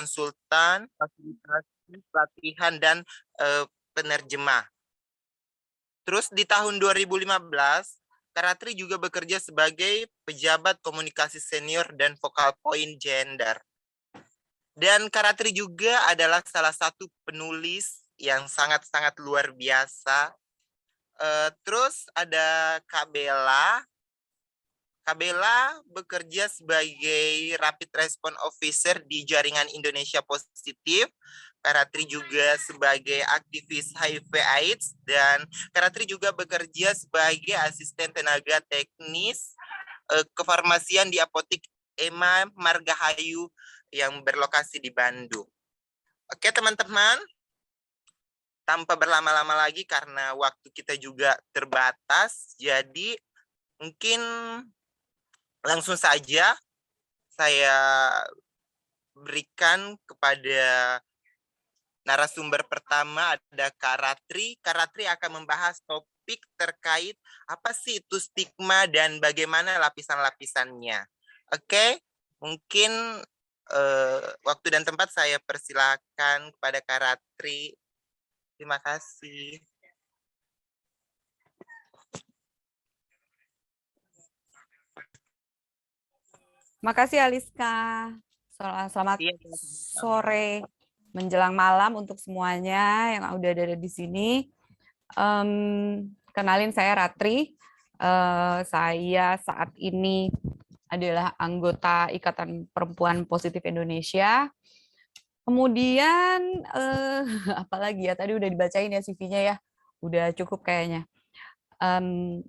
konsultan, fasilitasi, pelatihan, dan penerjemah. Terus di tahun 2015, Karatri juga bekerja sebagai pejabat komunikasi senior dan focal point gender. Dan Karatri juga adalah salah satu penulis yang sangat-sangat luar biasa. Terus ada Kak Bella. Kak Bella bekerja sebagai Rapid Response Officer di Jaringan Indonesia Positif. Karatri juga sebagai aktivis HIV/AIDS, dan Karatri juga bekerja sebagai asisten tenaga teknis kefarmasian di Apotik Ema Margahayu yang berlokasi di Bandung. Oke teman-teman, tanpa berlama-lama lagi karena waktu kita juga terbatas, jadi mungkin langsung saja saya berikan kepada narasumber pertama, ada Karatri. Karatri akan membahas topik terkait apa sih itu stigma dan bagaimana lapisan-lapisannya. Oke, mungkin waktu dan tempat saya persilakan kepada Karatri. Terima kasih. Makasih Aliska. Selamat sore menjelang malam untuk semuanya yang udah ada di sini. Kenalin, saya Ratri. Saya saat ini adalah anggota Ikatan Perempuan Positif Indonesia. Kemudian apalagi ya, tadi udah dibacain ya CV-nya ya, udah cukup kayaknya.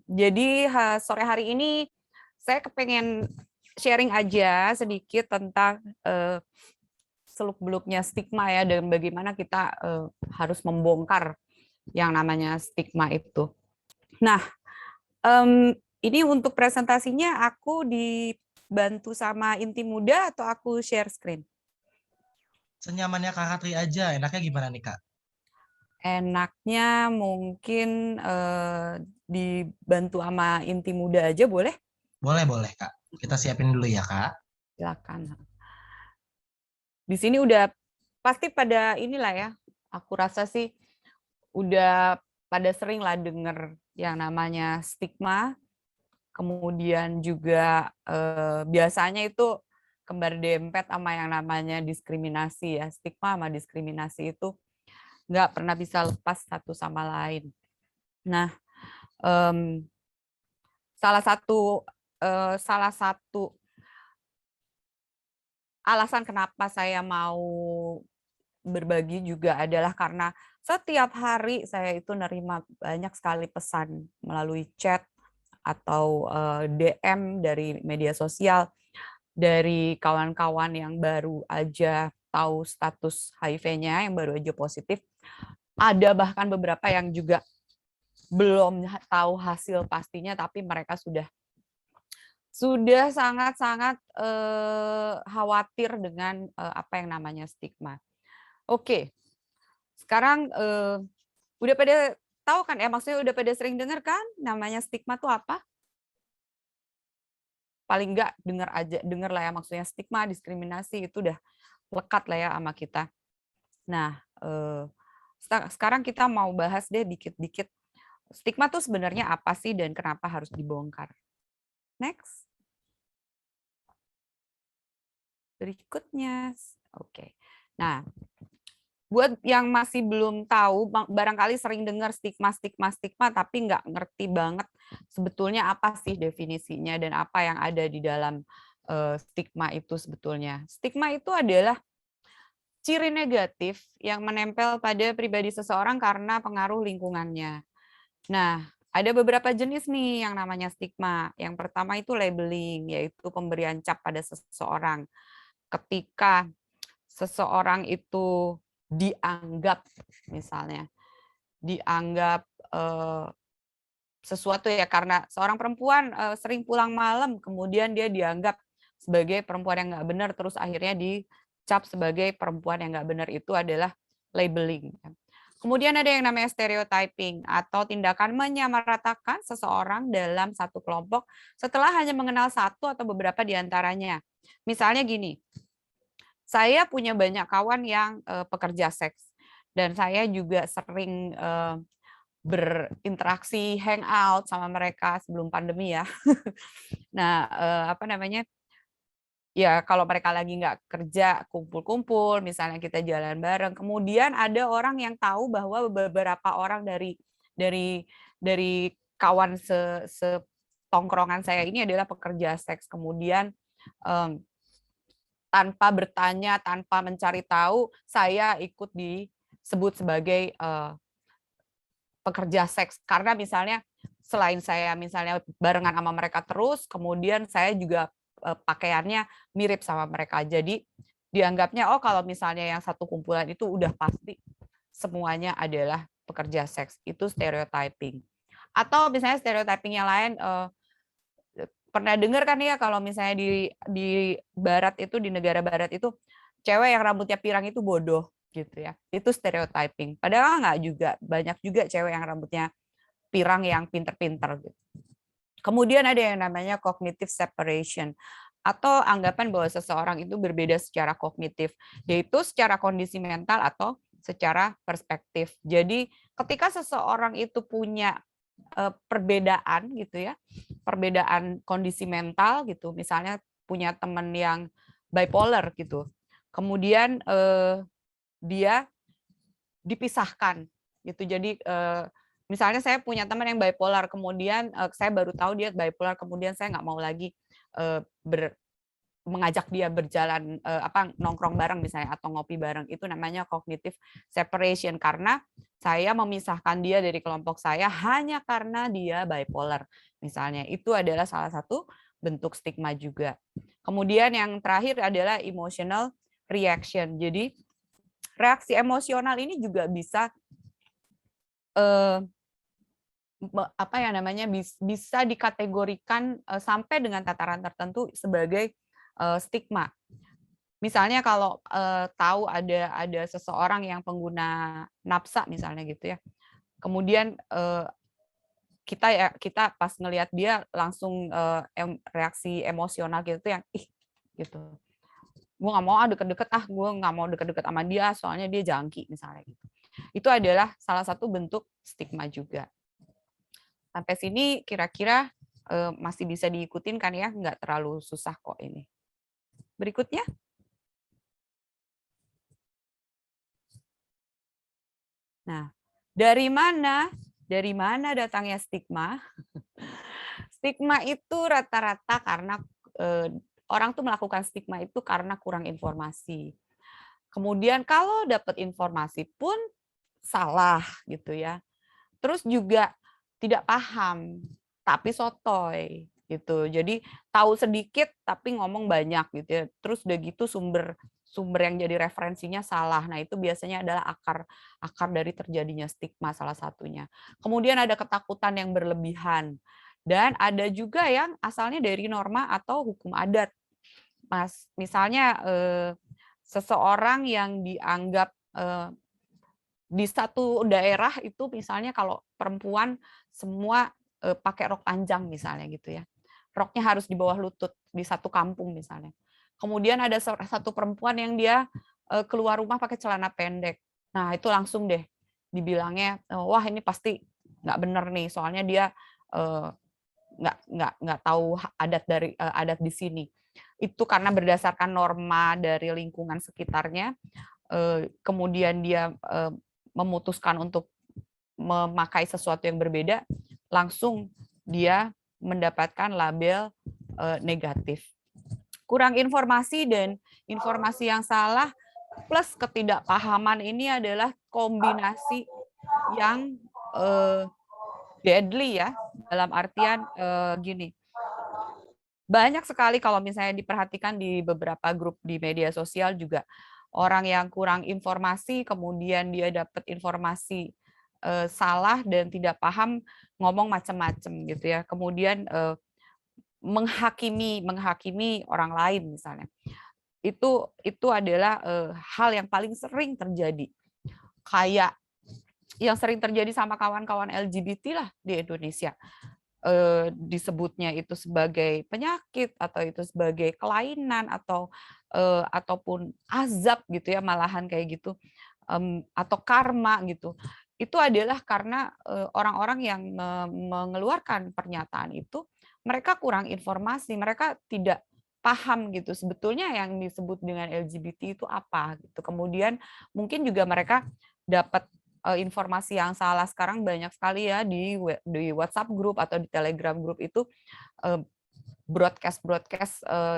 Jadi sore hari ini saya kepengen sharing aja sedikit tentang seluk-beluknya stigma ya, dan bagaimana kita harus membongkar yang namanya stigma itu. Nah, ini untuk presentasinya aku dibantu sama Inti Muda atau aku share screen? Senyamannya Kak Katri aja, enaknya gimana nih Kak? Enaknya mungkin dibantu sama Inti Muda aja boleh? Boleh Kak. Kita siapin dulu ya Kak. Silakan. Di sini udah pasti pada inilah ya, aku rasa sih udah pada sering lah denger yang namanya stigma, kemudian juga biasanya itu kembar dempet sama yang namanya diskriminasi ya. Stigma sama diskriminasi itu nggak pernah bisa lepas satu sama lain. Nah, salah satu alasan kenapa saya mau berbagi juga adalah karena setiap hari saya itu nerima banyak sekali pesan melalui chat atau DM dari media sosial dari kawan-kawan yang baru aja tahu status HIV-nya, yang baru aja positif. Ada bahkan beberapa yang juga belum tahu hasil pastinya, tapi mereka sudah sangat-sangat khawatir dengan apa yang namanya stigma. Oke, sekarang udah pada tahu kan ya, maksudnya udah pada sering dengar kan namanya stigma itu apa? Paling enggak dengar lah ya, maksudnya stigma, diskriminasi itu udah lekat lah ya sama kita. Nah, sekarang kita mau bahas deh dikit-dikit stigma tuh sebenarnya apa sih dan kenapa harus dibongkar. Next. Berikutnya. Oke. Nah, buat yang masih belum tahu, barangkali sering dengar stigma, tapi nggak ngerti banget sebetulnya apa sih definisinya dan apa yang ada di dalam stigma itu sebetulnya. Stigma itu adalah ciri negatif yang menempel pada pribadi seseorang karena pengaruh lingkungannya. Nah, ada beberapa jenis nih yang namanya stigma. Yang pertama itu labeling, yaitu pemberian cap pada seseorang. Ketika seseorang itu dianggap, misalnya, dianggap sesuatu ya, karena seorang perempuan sering pulang malam, kemudian dia dianggap sebagai perempuan yang nggak benar, terus akhirnya dicap sebagai perempuan yang nggak benar, itu adalah labeling. Kemudian ada yang namanya stereotyping atau tindakan menyamaratakan seseorang dalam satu kelompok setelah hanya mengenal satu atau beberapa di antaranya. Misalnya gini, Saya punya banyak kawan yang pekerja seks, dan saya juga sering berinteraksi, hangout sama mereka sebelum pandemi ya. Nah, apa namanya, ya kalau mereka lagi nggak kerja, kumpul-kumpul, misalnya kita jalan bareng. Kemudian ada orang yang tahu bahwa beberapa orang dari dari kawan setongkrongan saya ini adalah pekerja seks. Kemudian em, tanpa bertanya, tanpa mencari tahu, saya ikut disebut sebagai pekerja seks. Karena misalnya selain saya misalnya barengan sama mereka terus, kemudian saya juga pakaiannya mirip sama mereka. Jadi dianggapnya, oh kalau misalnya yang satu kumpulan itu udah pasti semuanya adalah pekerja seks. Itu stereotyping. Atau misalnya stereotyping yang lain, pernah dengar kan ya kalau misalnya di barat itu, di negara barat itu, cewek yang rambutnya pirang itu bodoh gitu ya. Itu stereotyping. Padahal nggak juga, banyak juga cewek yang rambutnya pirang yang pinter-pinter gitu. Kemudian ada yang namanya cognitive separation, atau anggapan bahwa seseorang itu berbeda secara kognitif, yaitu secara kondisi mental atau secara perspektif. Jadi ketika seseorang itu punya perbedaan gitu ya, perbedaan kondisi mental gitu, misalnya punya teman yang bipolar gitu, kemudian dia dipisahkan gitu. Jadi misalnya saya punya teman yang bipolar, kemudian saya baru tahu dia bipolar, kemudian saya nggak mau lagi mengajak dia berjalan nongkrong bareng misalnya atau ngopi bareng. Itu namanya cognitive separation, karena saya memisahkan dia dari kelompok saya hanya karena dia bipolar misalnya. Itu adalah salah satu bentuk stigma juga. Kemudian yang terakhir adalah emotional reaction. Jadi reaksi emosional ini juga bisa apa ya namanya, bisa dikategorikan sampai dengan tataran tertentu sebagai stigma. Misalnya kalau tahu ada seseorang yang pengguna nafsa misalnya gitu ya, kemudian kita pas ngelihat dia langsung reaksi emosional gitu yang ih gitu, gue nggak mau deket-deket, gue nggak mau deket-deket sama dia soalnya dia jangki misalnya gitu. Itu adalah salah satu bentuk stigma juga. Sampai sini kira-kira masih bisa diikutin kan ya, nggak terlalu susah kok ini. Berikutnya. Nah, dari mana datangnya stigma? Stigma itu rata-rata karena orang tuh melakukan stigma itu karena kurang informasi. Kemudian kalau dapat informasi pun salah gitu ya. Terus juga tidak paham, tapi sotoy gitu. Jadi tahu sedikit tapi ngomong banyak gitu ya. Terus udah gitu sumber yang jadi referensinya salah. Nah, itu biasanya adalah akar dari terjadinya stigma salah satunya. Kemudian ada ketakutan yang berlebihan. Dan ada juga yang asalnya dari norma atau hukum adat. Misalnya seseorang yang dianggap di satu daerah itu misalnya kalau perempuan semua pakai rok panjang misalnya gitu ya. Roknya harus di bawah lutut di satu kampung misalnya. Kemudian ada satu perempuan yang dia keluar rumah pakai celana pendek. Nah, itu langsung deh dibilangnya, wah ini pasti nggak bener nih, soalnya dia nggak tahu adat di sini. Itu karena berdasarkan norma dari lingkungan sekitarnya, kemudian dia memutuskan untuk memakai sesuatu yang berbeda, langsung dia mendapatkan label negatif. Kurang informasi dan informasi yang salah plus ketidakpahaman ini adalah kombinasi yang deadly ya, dalam artian gini. Banyak sekali kalau misalnya diperhatikan di beberapa grup di media sosial juga, orang yang kurang informasi, kemudian dia dapat informasi salah dan tidak paham, ngomong macam-macam gitu ya. Kemudian menghakimi orang lain misalnya. Itu adalah hal yang paling sering terjadi. Kayak yang sering terjadi sama kawan-kawan LGBT lah di Indonesia. disebutnya itu sebagai penyakit atau itu sebagai kelainan atau ataupun azab gitu ya, malahan kayak gitu, atau karma gitu. Itu adalah karena orang-orang yang mengeluarkan pernyataan itu mereka kurang informasi, mereka tidak paham gitu sebetulnya yang disebut dengan LGBT itu apa gitu. Kemudian mungkin juga mereka dapat informasi yang salah. Sekarang banyak sekali ya di WhatsApp grup atau di Telegram grup itu broadcast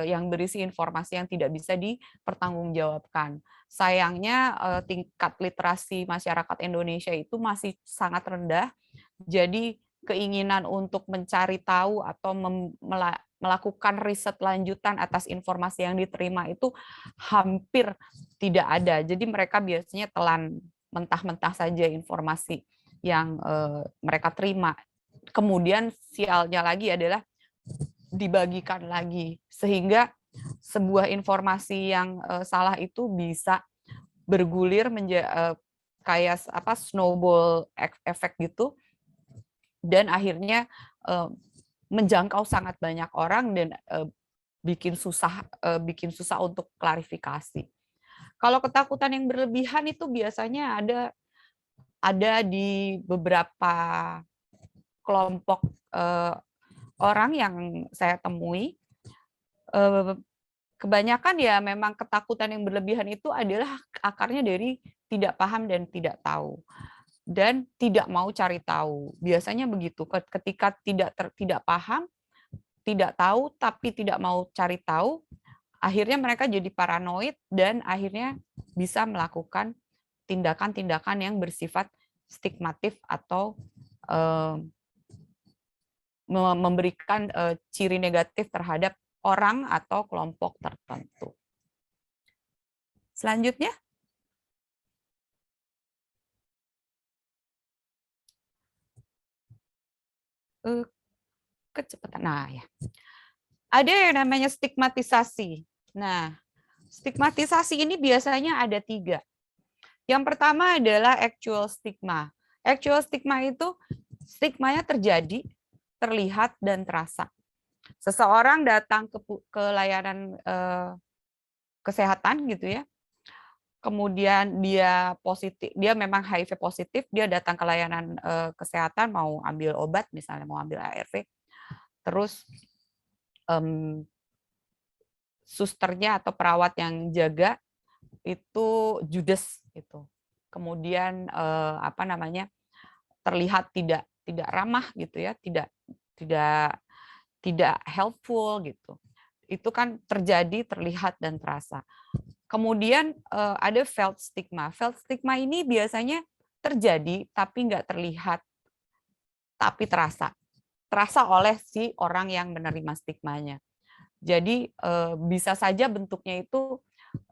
yang berisi informasi yang tidak bisa dipertanggungjawabkan. Sayangnya tingkat literasi masyarakat Indonesia itu masih sangat rendah. Jadi keinginan untuk mencari tahu atau melakukan riset lanjutan atas informasi yang diterima itu hampir tidak ada. Jadi mereka biasanya telan mentah-mentah saja informasi yang mereka terima. Kemudian sialnya lagi adalah dibagikan lagi sehingga sebuah informasi yang salah itu bisa bergulir menjadi kayak snowball effect gitu, dan akhirnya menjangkau sangat banyak orang dan bikin susah untuk klarifikasi. Kalau ketakutan yang berlebihan itu biasanya ada di beberapa kelompok orang yang saya temui. Kebanyakan ya memang ketakutan yang berlebihan itu adalah akarnya dari tidak paham dan tidak tahu. Dan tidak mau cari tahu. Biasanya begitu, ketika tidak paham, tidak tahu, tapi tidak mau cari tahu, akhirnya mereka jadi paranoid dan akhirnya bisa melakukan tindakan-tindakan yang bersifat stigmatif atau memberikan ciri negatif terhadap orang atau kelompok tertentu. Selanjutnya, kecepatan. Nah, ya. Ada yang namanya stigmatisasi. Nah, stigmatisasi ini biasanya ada 3. Yang pertama adalah actual stigma. Actual stigma itu stigmanya terjadi, terlihat, dan terasa. Seseorang datang ke layanan kesehatan gitu ya, kemudian dia positif, dia memang HIV positif, dia datang ke layanan kesehatan mau ambil obat, misalnya mau ambil ARV, terus susternya atau perawat yang jaga itu judes gitu. Kemudian terlihat tidak ramah gitu ya, tidak helpful gitu. Itu kan terjadi, terlihat, dan terasa. Kemudian ada felt stigma. Felt stigma ini biasanya terjadi tapi nggak terlihat, tapi terasa. Terasa oleh si orang yang menerima stigmanya. Jadi bisa saja bentuknya itu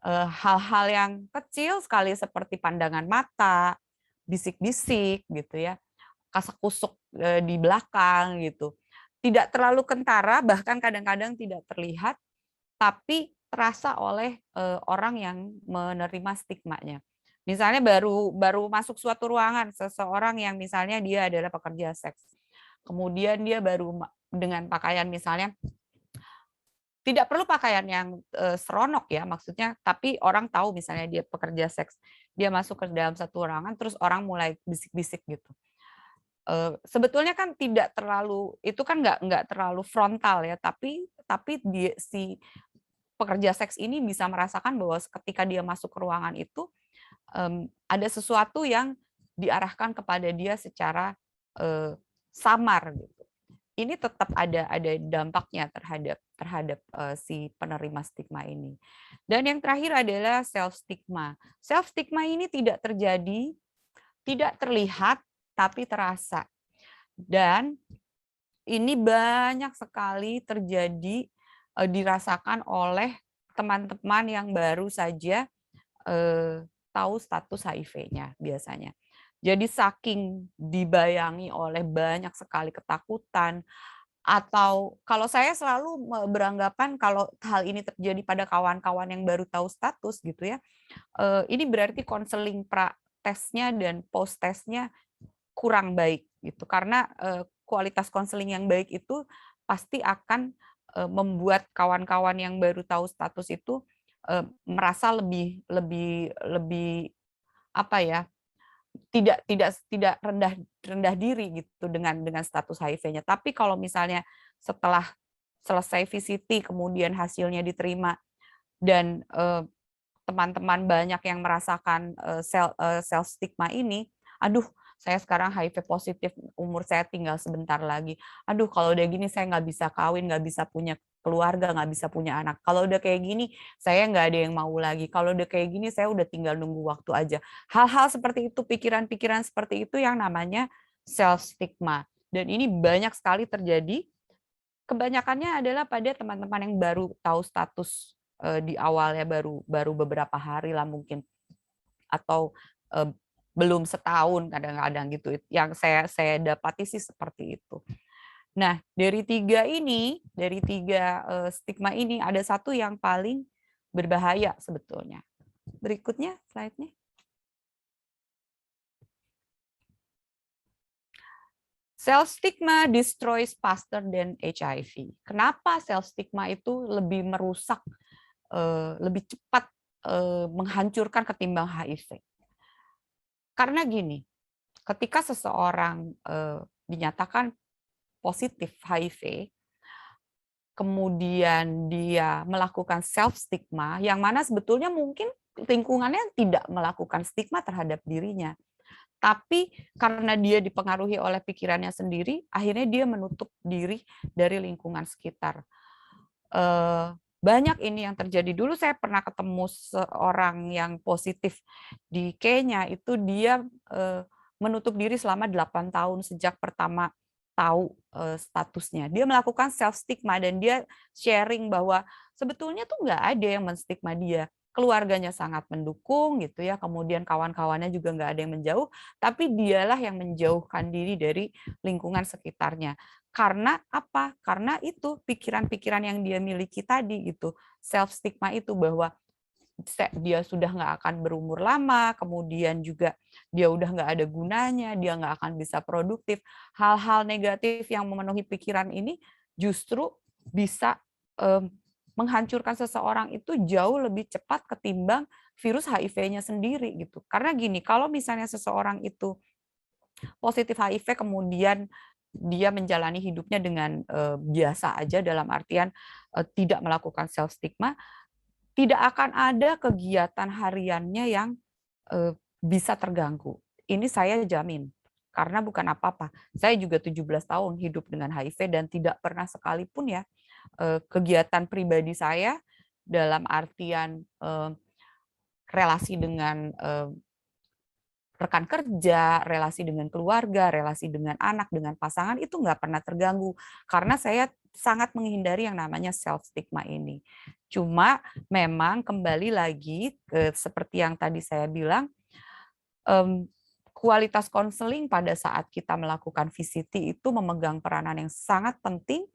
hal-hal yang kecil sekali seperti pandangan mata, bisik-bisik gitu ya, kasak-kusuk di belakang gitu. Tidak terlalu kentara, bahkan kadang-kadang tidak terlihat, tapi terasa oleh orang yang menerima stigmanya. Misalnya baru masuk suatu ruangan, seseorang yang misalnya dia adalah pekerja seks, kemudian dia baru dengan pakaian misalnya tidak perlu pakaian yang seronok ya maksudnya, tapi orang tahu misalnya dia pekerja seks, dia masuk ke dalam satu ruangan terus orang mulai bisik-bisik gitu. Sebetulnya kan tidak terlalu, itu kan nggak terlalu frontal ya, tapi si pekerja seks ini bisa merasakan bahwa ketika dia masuk ke ruangan itu ada sesuatu yang diarahkan kepada dia secara samar gitu. Ini tetap ada dampaknya terhadap si penerima stigma ini. Dan yang terakhir adalah self stigma. Self stigma ini tidak terjadi, tidak terlihat, tapi terasa. Dan ini banyak sekali terjadi, dirasakan oleh teman-teman yang baru saja tahu status HIV-nya biasanya. Jadi saking dibayangi oleh banyak sekali ketakutan, atau kalau saya selalu beranggapan kalau hal ini terjadi pada kawan-kawan yang baru tahu status gitu ya, ini berarti konseling pra-tesnya dan post-tesnya kurang baik gitu. Karena kualitas konseling yang baik itu pasti akan membuat kawan-kawan yang baru tahu status itu merasa lebih lebih lebih apa ya, tidak rendah diri gitu dengan status HIV-nya. Tapi kalau misalnya setelah selesai VCT kemudian hasilnya diterima dan teman-teman banyak yang merasakan self stigma ini, aduh saya sekarang HIV positif, umur saya tinggal sebentar lagi. Aduh kalau udah gini saya nggak bisa kawin, nggak bisa punya keluarga, nggak bisa punya anak. Kalau udah kayak gini saya nggak ada yang mau lagi. Kalau udah kayak gini saya udah tinggal nunggu waktu aja. Hal-hal seperti itu, pikiran-pikiran seperti itu yang namanya self stigma. Dan ini banyak sekali terjadi. Kebanyakannya adalah pada teman-teman yang baru tahu status di awalnya baru beberapa hari lah mungkin, atau belum setahun kadang-kadang gitu. Yang saya dapati sih seperti itu. Nah, dari tiga stigma ini ada satu yang paling berbahaya sebetulnya. Berikutnya slide-nya. Self stigma destroys faster than HIV. Kenapa self stigma itu lebih merusak, lebih cepat menghancurkan ketimbang HIV? Karena gini, ketika seseorang dinyatakan positif HIV, kemudian dia melakukan self stigma, yang mana sebetulnya mungkin lingkungannya tidak melakukan stigma terhadap dirinya. Tapi karena dia dipengaruhi oleh pikirannya sendiri, akhirnya dia menutup diri dari lingkungan sekitar. Banyak ini yang terjadi. Dulu saya pernah ketemu seorang yang positif di Kenya, itu dia menutup diri selama 8 tahun sejak pertama tahu statusnya. Dia melakukan self stigma dan dia sharing bahwa sebetulnya tuh nggak ada yang menstigma dia. Keluarganya sangat mendukung gitu ya, kemudian kawan-kawannya juga nggak ada yang menjauh, tapi dialah yang menjauhkan diri dari lingkungan sekitarnya. Karena apa? Karena itu pikiran-pikiran yang dia miliki tadi gitu, self stigma itu, bahwa dia sudah nggak akan berumur lama, kemudian juga dia udah nggak ada gunanya, dia nggak akan bisa produktif. Hal-hal negatif yang memenuhi pikiran ini justru bisa menghancurkan seseorang itu jauh lebih cepat ketimbang virus HIV-nya sendiri gitu. Karena gini, kalau misalnya seseorang itu positif HIV kemudian dia menjalani hidupnya dengan biasa aja, dalam artian tidak melakukan self stigma, tidak akan ada kegiatan hariannya yang bisa terganggu. Ini saya jamin. Karena bukan apa-apa. Saya juga 17 tahun hidup dengan HIV dan tidak pernah sekalipun ya kegiatan pribadi saya dalam artian relasi dengan rekan kerja, relasi dengan keluarga, relasi dengan anak, dengan pasangan itu nggak pernah terganggu karena saya sangat menghindari yang namanya self stigma ini. Cuma memang kembali lagi seperti yang tadi saya bilang, kualitas konseling pada saat kita melakukan VCT itu memegang peranan yang sangat penting.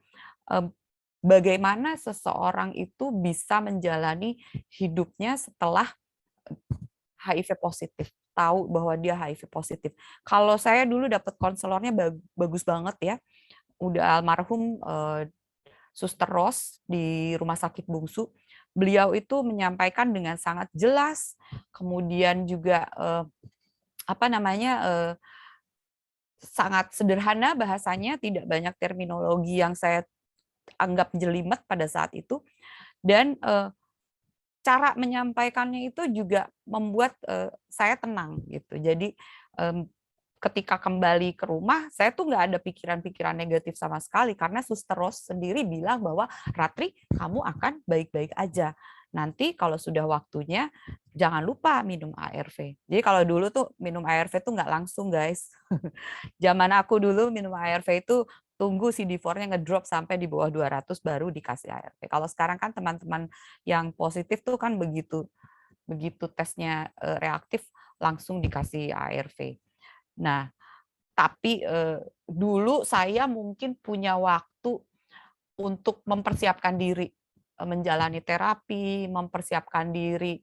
Bagaimana seseorang itu bisa menjalani hidupnya setelah HIV positif, tahu bahwa dia HIV positif. Kalau saya dulu dapat konselornya bagus banget ya, udah almarhum Suster Ros di Rumah Sakit Bungsu. Beliau itu menyampaikan dengan sangat jelas, kemudian juga sangat sederhana bahasanya, tidak banyak terminologi yang saya anggap jelimet pada saat itu, dan cara menyampaikannya itu juga membuat saya tenang gitu. Jadi ketika kembali ke rumah, saya tuh nggak ada pikiran-pikiran negatif sama sekali karena Suster Ros sendiri bilang bahwa Ratri, kamu akan baik-baik aja. Nanti kalau sudah waktunya, jangan lupa minum ARV. Jadi kalau dulu tuh minum ARV tuh nggak langsung, guys. Zaman aku dulu minum ARV itu tunggu CD4-nya ngedrop sampai di bawah 200 baru dikasih ARV. Kalau sekarang kan teman-teman yang positif tuh kan begitu tesnya reaktif langsung dikasih ARV. Nah, tapi dulu saya mungkin punya waktu untuk mempersiapkan diri menjalani terapi, mempersiapkan diri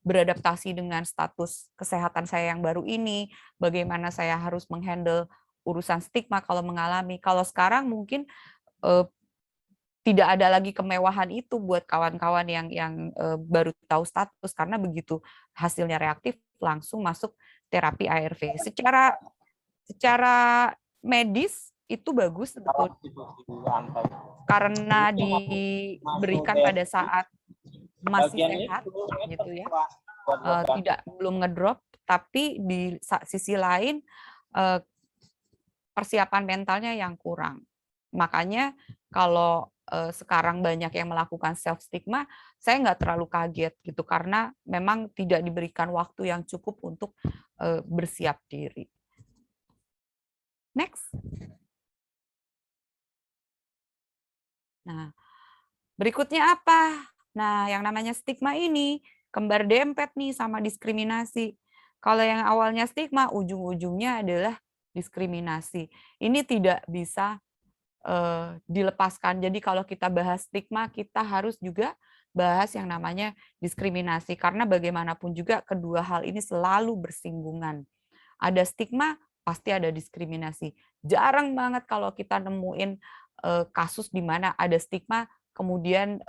beradaptasi dengan status kesehatan saya yang baru ini, bagaimana saya harus menghandle urusan stigma kalau mengalami. Kalau sekarang mungkin tidak ada lagi kemewahan itu buat kawan-kawan yang baru tahu status, karena begitu hasilnya reaktif langsung masuk terapi ARV. Secara medis itu bagus sebetulnya karena diberikan pada saat masih sehat gitu ya, belum ngedrop, tapi di sisi lain persiapan mentalnya yang kurang. Makanya kalau sekarang banyak yang melakukan self stigma, saya nggak terlalu kaget gitu, karena memang tidak diberikan waktu yang cukup untuk bersiap diri. Next. Nah, berikutnya apa? Nah, yang namanya stigma ini kembar dempet nih sama diskriminasi. Kalau yang awalnya stigma, ujung-ujungnya adalah diskriminasi. Ini tidak bisa dilepaskan. Jadi kalau kita bahas stigma, kita harus juga bahas yang namanya diskriminasi. Karena bagaimanapun juga kedua hal ini selalu bersinggungan. Ada stigma, pasti ada diskriminasi. Jarang banget kalau kita nemuin kasus di mana ada stigma, kemudian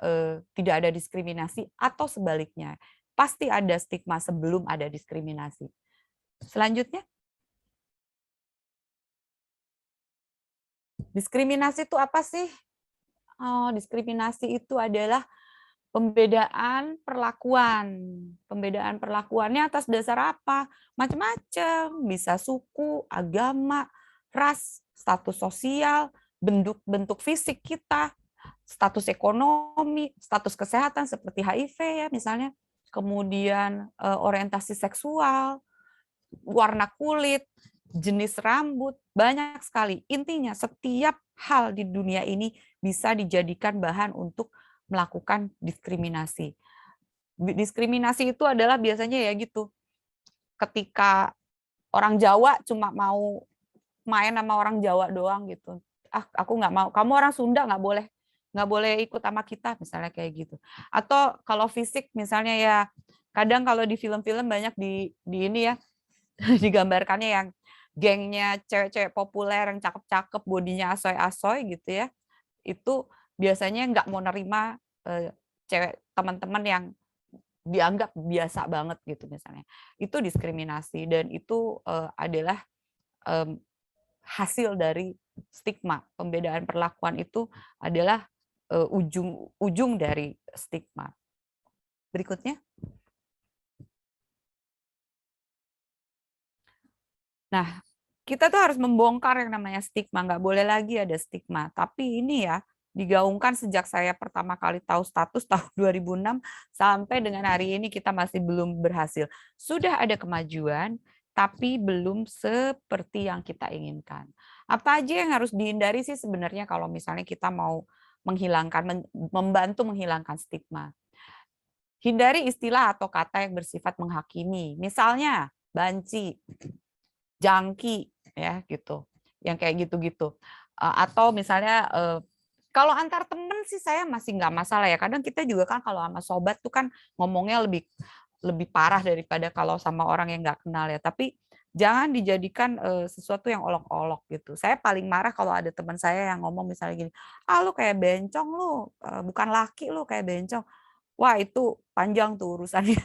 tidak ada diskriminasi, atau sebaliknya. Pasti ada stigma sebelum ada diskriminasi. Selanjutnya. Diskriminasi itu apa sih? Oh, diskriminasi itu adalah pembedaan perlakuan. Pembedaan perlakuannya atas dasar apa? Macam-macam, bisa suku, agama, ras, status sosial, bentuk fisik kita, status ekonomi, status kesehatan seperti HIV ya misalnya, kemudian orientasi seksual, warna kulit, jenis rambut, banyak sekali. Intinya setiap hal di dunia ini bisa dijadikan bahan untuk melakukan diskriminasi. Diskriminasi itu adalah biasanya ya gitu, ketika orang Jawa cuma mau main sama orang Jawa doang gitu. Ah, aku nggak mau. Kamu orang Sunda nggak boleh ikut sama kita, misalnya kayak gitu. Atau kalau fisik misalnya ya, kadang kalau di film-film banyak di ini ya, digambarkannya yang gengnya cewek-cewek populer yang cakep-cakep, bodinya asoy-asoy gitu ya, itu biasanya nggak mau nerima cewek teman-teman yang dianggap biasa banget gitu misalnya. Itu diskriminasi, dan itu adalah hasil dari stigma. Pembedaan perlakuan itu adalah ujung dari stigma. Berikutnya. Nah, kita tuh harus membongkar yang namanya stigma, nggak boleh lagi ada stigma. Tapi ini ya, digaungkan sejak saya pertama kali tahu status tahun 2006 sampai dengan hari ini kita masih belum berhasil. Sudah ada kemajuan, tapi belum seperti yang kita inginkan. Apa aja yang harus dihindari sih sebenarnya kalau misalnya kita mau membantu menghilangkan stigma? Hindari istilah atau kata yang bersifat menghakimi. Misalnya, banci, jangki, ya gitu, yang kayak gitu-gitu. Atau misalnya kalau antar temen sih saya masih nggak masalah ya. Kadang kita juga kan kalau sama sobat tuh kan ngomongnya lebih parah daripada kalau sama orang yang nggak kenal ya. Tapi jangan dijadikan sesuatu yang olok-olok gitu. Saya paling marah kalau ada teman saya yang ngomong misalnya gini, ah lu kayak bencong lu, bukan laki lu kayak bencong. Wah itu panjang tuh urusannya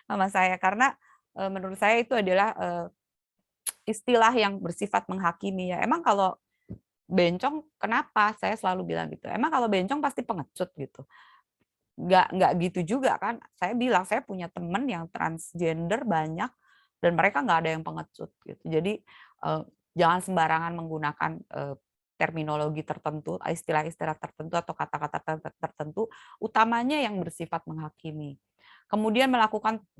sama saya, karena menurut saya itu adalah istilah yang bersifat menghakimi ya. Emang kalau bencong kenapa? Saya selalu bilang gitu. Emang kalau bencong pasti pengecut gitu. Nggak gitu juga kan. Saya bilang saya punya temen yang transgender banyak dan mereka nggak ada yang pengecut gitu. Jadi jangan sembarangan menggunakan terminologi tertentu, istilah-istilah tertentu atau kata-kata tertentu, utamanya yang bersifat menghakimi. Kemudian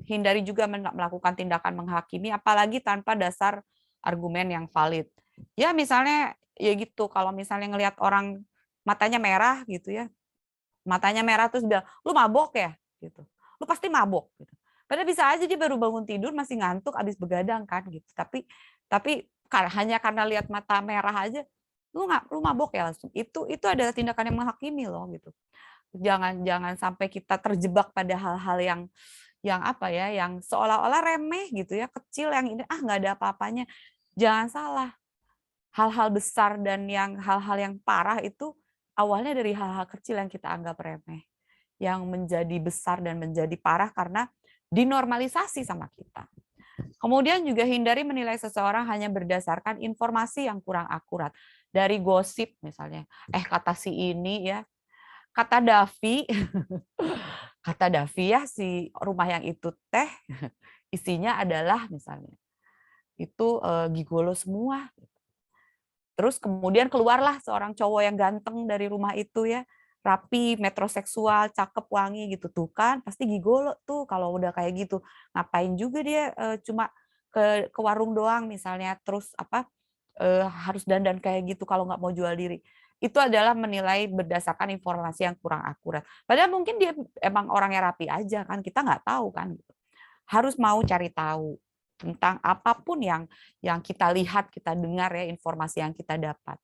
hindari juga melakukan tindakan menghakimi, apalagi tanpa dasar argumen yang valid. Ya misalnya ya gitu, kalau misalnya ngelihat orang matanya merah gitu ya, matanya merah terus bilang, lu mabok ya, gitu. Lu pasti mabok. Gitu. Padahal bisa aja dia baru bangun tidur masih ngantuk, abis begadang kan gitu. Tapi hanya karena lihat mata merah aja, lu mabok ya langsung. Itu adalah tindakan yang menghakimi loh gitu. Jangan sampai kita terjebak pada hal-hal yang apa ya, yang seolah-olah remeh gitu ya, kecil, yang ini nggak ada apa-apanya. Jangan salah. hal-hal besar dan hal-hal yang parah itu awalnya dari hal-hal kecil yang kita anggap remeh, yang menjadi besar dan menjadi parah karena dinormalisasi sama kita. Kemudian juga hindari menilai seseorang hanya berdasarkan informasi yang kurang akurat. Dari gosip misalnya, kata si ini ya, kata Davi, kata Davi ya si rumah yang itu teh isinya adalah misalnya itu gigolo semua. Terus kemudian keluarlah seorang cowok yang ganteng dari rumah itu ya, rapi, metroseksual, cakep, wangi gitu tuh kan, pasti gigolo tuh kalau udah kayak gitu. Ngapain juga dia cuma ke warung doang misalnya, terus harus dandan kayak gitu kalau nggak mau jual diri. Itu adalah menilai berdasarkan informasi yang kurang akurat. Padahal mungkin dia emang orangnya rapi aja kan, kita nggak tahu kan. Harus mau cari tahu tentang apapun yang kita lihat, kita dengar ya, informasi yang kita dapat.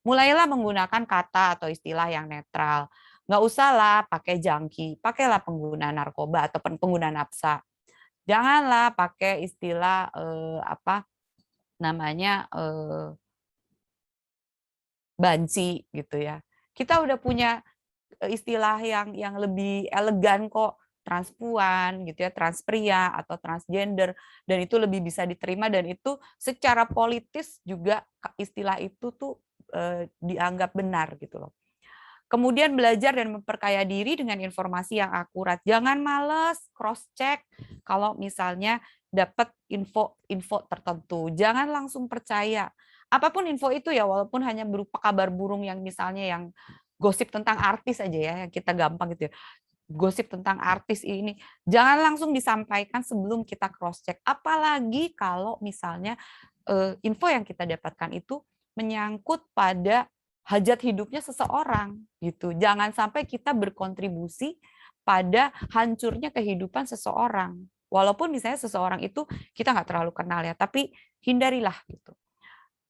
Mulailah menggunakan kata atau istilah yang netral. Nggak usahlah pakai jangki, pakailah pengguna narkoba atau pengguna nafsa. Janganlah pakai istilah banci gitu ya. Kita udah punya istilah yang lebih elegan kok, transpuan gitu ya, transpria atau transgender, dan itu lebih bisa diterima dan itu secara politis juga istilah itu tuh dianggap benar gitu loh. Kemudian belajar dan memperkaya diri dengan informasi yang akurat. Jangan males cross check kalau misalnya dapat info tertentu. Jangan langsung percaya. Apapun info itu ya, walaupun hanya berupa kabar burung yang misalnya yang gosip tentang artis aja ya, yang kita gampang gitu ya. Gosip tentang artis ini, jangan langsung disampaikan sebelum kita cross check. Apalagi kalau misalnya info yang kita dapatkan itu menyangkut pada hajat hidupnya seseorang gitu. Jangan sampai kita berkontribusi pada hancurnya kehidupan seseorang. Walaupun misalnya seseorang itu kita nggak terlalu kenal ya, tapi hindarilah gitu.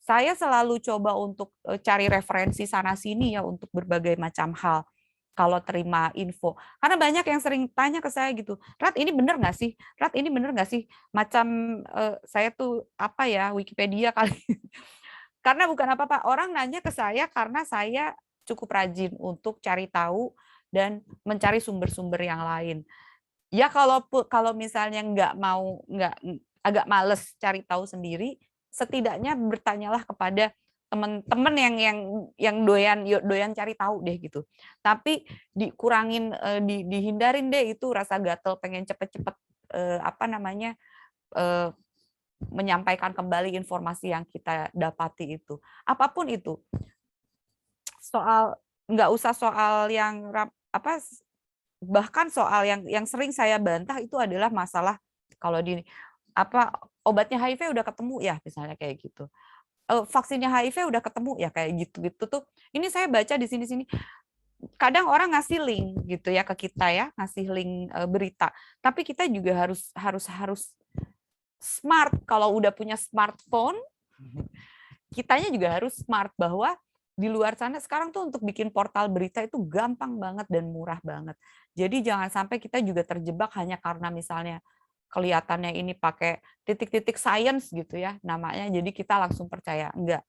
Saya selalu coba untuk cari referensi sana sini ya untuk berbagai macam hal kalau terima info. Karena banyak yang sering tanya ke saya gitu, Rat ini bener nggak sih? Rat ini bener nggak sih? Macam saya tuh apa ya, Wikipedia kali. Karena bukan apa-apa, orang nanya ke saya karena saya cukup rajin untuk cari tahu dan mencari sumber-sumber yang lain. Ya kalau misalnya nggak agak males cari tahu sendiri, setidaknya bertanyalah kepada teman-teman yang doyan cari tahu deh gitu. Tapi dikurangin dihindarin deh itu rasa gatel pengen cepet-cepet menyampaikan kembali informasi yang kita dapati itu. Apapun itu. Nggak usah soal yang bahkan soal yang sering saya bantah itu adalah masalah kalau obatnya HIV udah ketemu ya misalnya kayak gitu. Vaksinnya HIV udah ketemu ya kayak gitu tuh. Ini saya baca di sini kadang orang ngasih link gitu ya ke kita ya, ngasih link berita. Tapi kita juga harus smart. Kalau udah punya smartphone, kitanya juga harus smart bahwa di luar sana sekarang tuh untuk bikin portal berita itu gampang banget dan murah banget. Jadi jangan sampai kita juga terjebak hanya karena misalnya kelihatannya ini pakai titik-titik science gitu ya namanya, jadi kita langsung percaya. Enggak.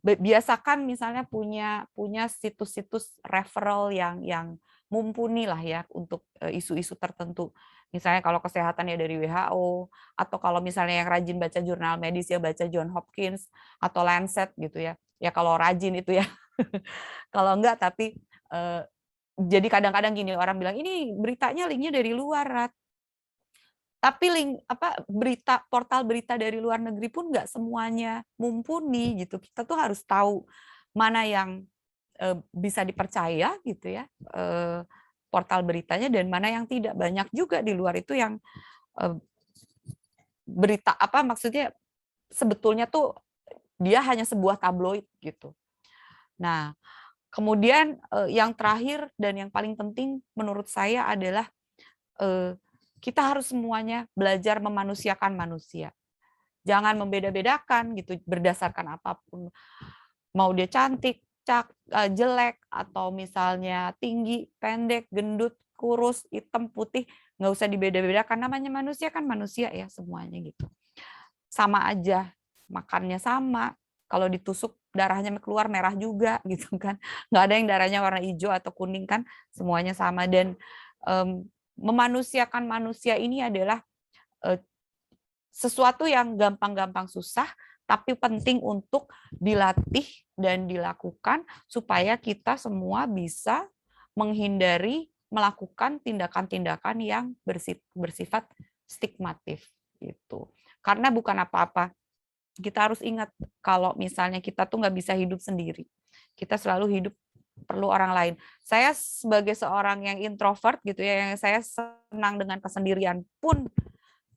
Biasakan misalnya punya situs-situs referral yang mumpuni lah ya untuk isu-isu tertentu. Misalnya kalau kesehatan ya dari WHO, atau kalau misalnya yang rajin baca jurnal medis ya baca John Hopkins atau Lancet gitu ya. Ya kalau rajin itu ya. Kalau enggak tapi jadi kadang-kadang gini orang bilang ini beritanya linknya dari luar, Rat. Tapi portal berita dari luar negeri pun nggak semuanya mumpuni gitu. Kita tuh harus tahu mana yang bisa dipercaya gitu ya portal beritanya dan mana yang tidak. Banyak juga di luar itu yang berita maksudnya sebetulnya tuh dia hanya sebuah tabloid gitu. Nah, kemudian yang terakhir dan yang paling penting menurut saya adalah kita harus semuanya belajar memanusiakan manusia. Jangan membeda-bedakan gitu berdasarkan apapun. Mau dia cantik, jelek, atau misalnya tinggi, pendek, gendut, kurus, hitam, putih, nggak usah dibeda-bedakan. Namanya manusia kan manusia ya semuanya gitu. Sama aja, makannya sama, kalau ditusuk darahnya keluar merah juga gitu kan. Nggak ada yang darahnya warna hijau atau kuning kan, semuanya sama. Dan memanusiakan manusia ini adalah sesuatu yang gampang-gampang susah, tapi penting untuk dilatih dan dilakukan supaya kita semua bisa menghindari melakukan tindakan-tindakan yang bersifat stigmatif gitu. Karena bukan apa-apa. Kita harus ingat kalau misalnya kita tuh nggak bisa hidup sendiri. Kita selalu hidup perlu orang lain. Saya sebagai seorang yang introvert gitu ya, yang saya senang dengan kesendirian pun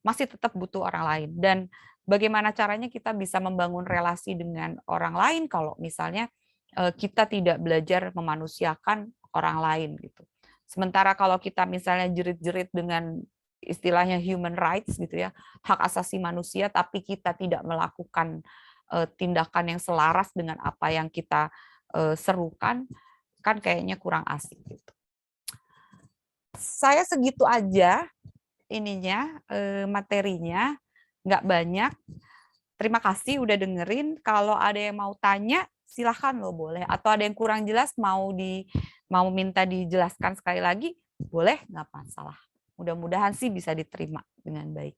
masih tetap butuh orang lain. Dan bagaimana caranya kita bisa membangun relasi dengan orang lain kalau misalnya kita tidak belajar memanusiakan orang lain gitu. Sementara kalau kita misalnya jerit-jerit dengan istilahnya human rights gitu ya, hak asasi manusia, tapi kita tidak melakukan tindakan yang selaras dengan apa yang kita serukan, kan kayaknya kurang asik gitu. Saya segitu aja ininya, materinya, nggak banyak. Terima kasih udah dengerin. Kalau ada yang mau tanya, silahkan loh, boleh. Atau ada yang kurang jelas, mau minta dijelaskan sekali lagi, boleh, nggak masalah. Mudah-mudahan sih bisa diterima dengan baik.